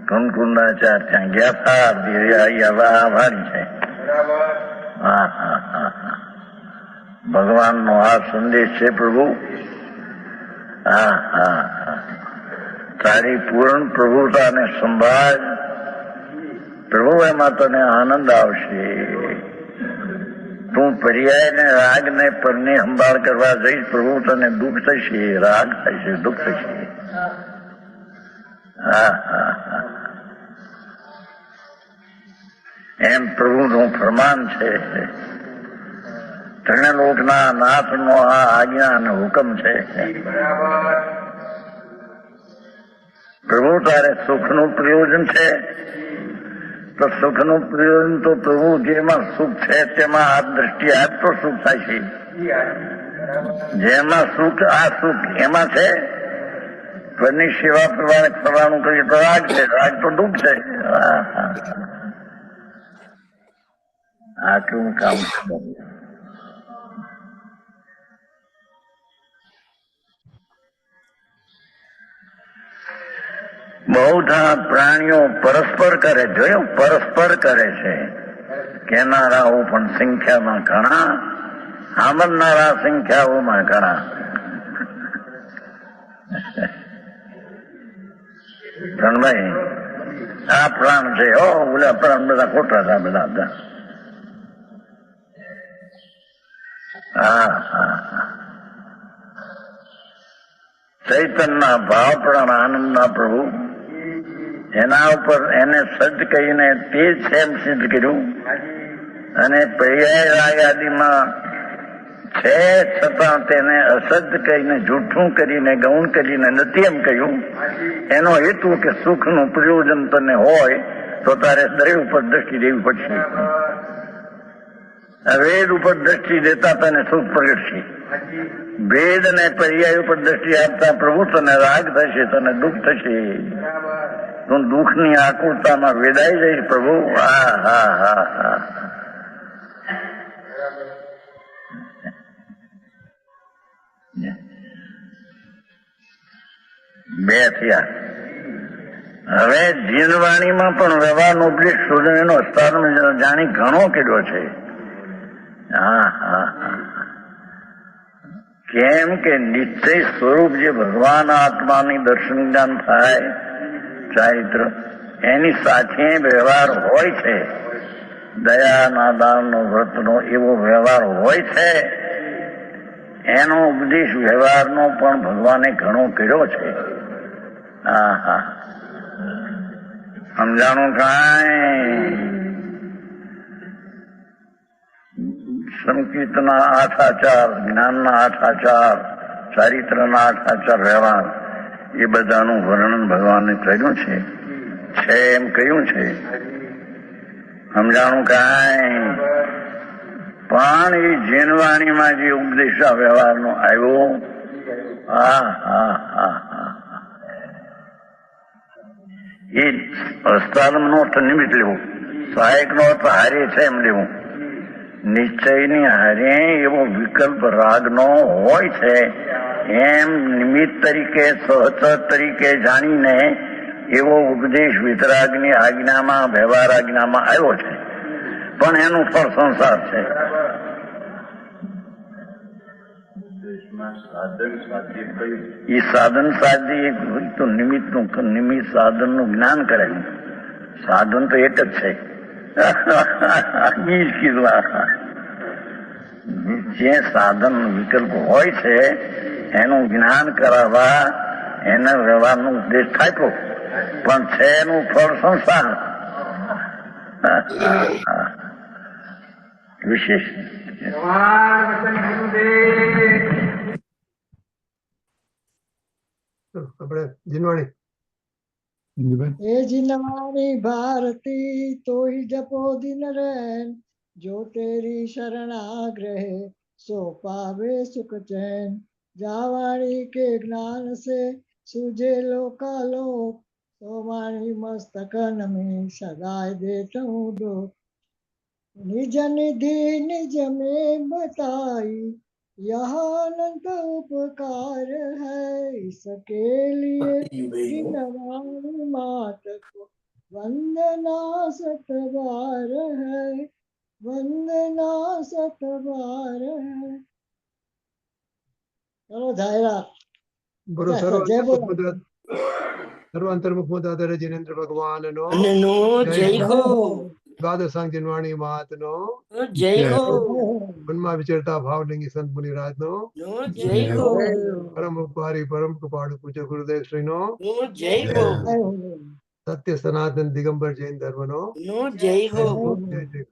કુંકુંડાચાર ત્યાં ગયા હતા, આ વાણી છે. હા હા હા હા, ભગવાનનો આ સંદેશ છે પ્રભુ. હા હા હા, તારી પૂર્ણ પ્રભુતાને સંભાળ પ્રભુ, એમાં તને આનંદ આવશે. તું પર્યાય ને રાગ ને પરની સંભાળ કરવા જઈશ પ્રભુ, તને દુઃખ થશે, રાગ થશે, દુઃખ થશે. હા હા હા, એમ પ્રભુનું ફરમાન છે. ત્રણલોકના નાથનો આ આજ્ઞા અને હુકમ છે. પ્રભુ, તારે સુખનું પ્રયોજન છે તો સુખનું પ્રયોજન તો પ્રભુ જેમાં સુખ છે તેમાં આ દ્રષ્ટિ આપ તો સુખ થાય છે. જેમાં સુખ, આ સુખ એમાં છે. પરની સેવા પ્રમાણે કરવાનું કરીએ તો રાગ છે, રાગ તો દુઃખ છે. આટલું કામ છે. બહુધા પ્રાણીઓ પરસ્પર કરે, જોયું, પરસ્પર કરે છે. કહેનારાઓ પણ સંખ્યામાં ઘણા, સાંભળનારા સંખ્યાઓમાં ઘણા. પ્રાણભાઈ, આ પ્રાણ છે, ઓલા પ્રાણ બધા ખોટા હતા બધા. હા હા હા, ચૈતનના ભાવપૂર્ણ આનંદના પ્રભુ એના ઉપર એને સજ્જ કહીને તે જ છે એમ સિદ્ધ કર્યું અને પર્યાય રાગ આદિમાં છે છતાં તેને અસજ્જ કહીને જૂઠું કરીને ગૌણ કરીને નથી એમ કહ્યું. એનો હેતુ કે સુખનું પ્રયોજન તને હોય તો તારે દરેક ઉપર દ્રષ્ટિ દેવી પડશે. વેદ ઉપર દ્રષ્ટિ દેતા તને સુખ પ્રગટશે. વેદ અને પર્યાય ઉપર દ્રષ્ટિ આપતા પ્રભુ તને રાગ થશે, તને દુઃખ થશે. તું દુઃખની આકુરતામાં વેદાઈ જઈશ પ્રભુ. હા હા હા હા. બે થયા. હવે જીનવાણીમાં પણ વ્યવહારનો ઉપદેશ શોધવાનો અસ્તાર જાણી ઘણો કર્યો છે. હા હા હા. કેમ કે નિશ્ચય સ્વરૂપ જે ભગવાન આત્માની દર્શન જ્ઞાન થાય ચારિત્ર એની સાથે વ્યવહાર હોય છે. દયાના દાનનો વ્રતનો એવો વ્યવહાર હોય છે. એનો ઉપદેશ વ્યવહારનો પણ ભગવાને ઘણો કર્યો છે. હા હા. સમજાણું કાંઈ? સંકિતના 8 આચાર, જ્ઞાનના 8 આચાર, ચારિત્રના 8 આચાર વ્યવહાર એ બધાનું વર્ણન ભગવાને કર્યું છે એમ કહ્યું છે. સમજાણું કાંઈ? પણ એ જીનવાણીમાં જે ઉપદેશ વ્યવહારનો આવ્યો, હા હા હા હા, એ અસ્તાલમનો અર્થ નિમિત્ત લેવું, સહાયકનો અર્થ હારે છે એમ લેવું. નિશ્ચયની હારે એવો વિકલ્પ રાગનો હોય છે એમ નિમિત્ત તરીકે સહચર તરીકે જાણીને એવો ઉપદેશ વિતરાગની આજ્ઞામાં વ્યવહાર આજ્ઞામાં આવ્યો છે. પણ એનું ફળ સંસાર છે. એ સાધન સાધી તો નિમિત્ત સાધનનું જ્ઞાન કરેલું. સાધન તો એક જ છે. જે સાધન વિકલ્પ હોય છે એનું જ્ઞાન કરાવવા એના વ્યવહારનો ઉદ્દેશ થાય પણ છે એનું ફળ સંસાર. વિશેષ આપણે જીનવાણી એ જીનવાણી ભારતી તોય જપો દિન રैन जो तेरी शरणाग्रह सो पावे सुख चैन जावाणी के ज्ञान से सूझे लोकालोक तो वाणी मस्तकन में सदाय देता हूँ दो निज निधि निज में बताई यह अनंत उपकार है इसके लिए जिनवाणी मात को वंदना सतबार है वंदना सतबार है. चलो जाहिरात બોલો જય બોલો. સર્વાંતર્મુખ દાદા જીનેન્દ્ર ભગવાન નો નો જય હો. દ્વાદશાંગ જીનવાણી માત નો જય હો. મનમાં વિચરતા ભાવલિંગી સંત મુનિરાજ નો નો જય હો. પરમ ઉપકારી પરમ કૃપાળુ પૂજ્ય ગુરુદેવ શ્રી નો નો જય હો. સત્ય સનાતન દિગંબર જૈન ધર્મ નો નો જય હો. જય જય.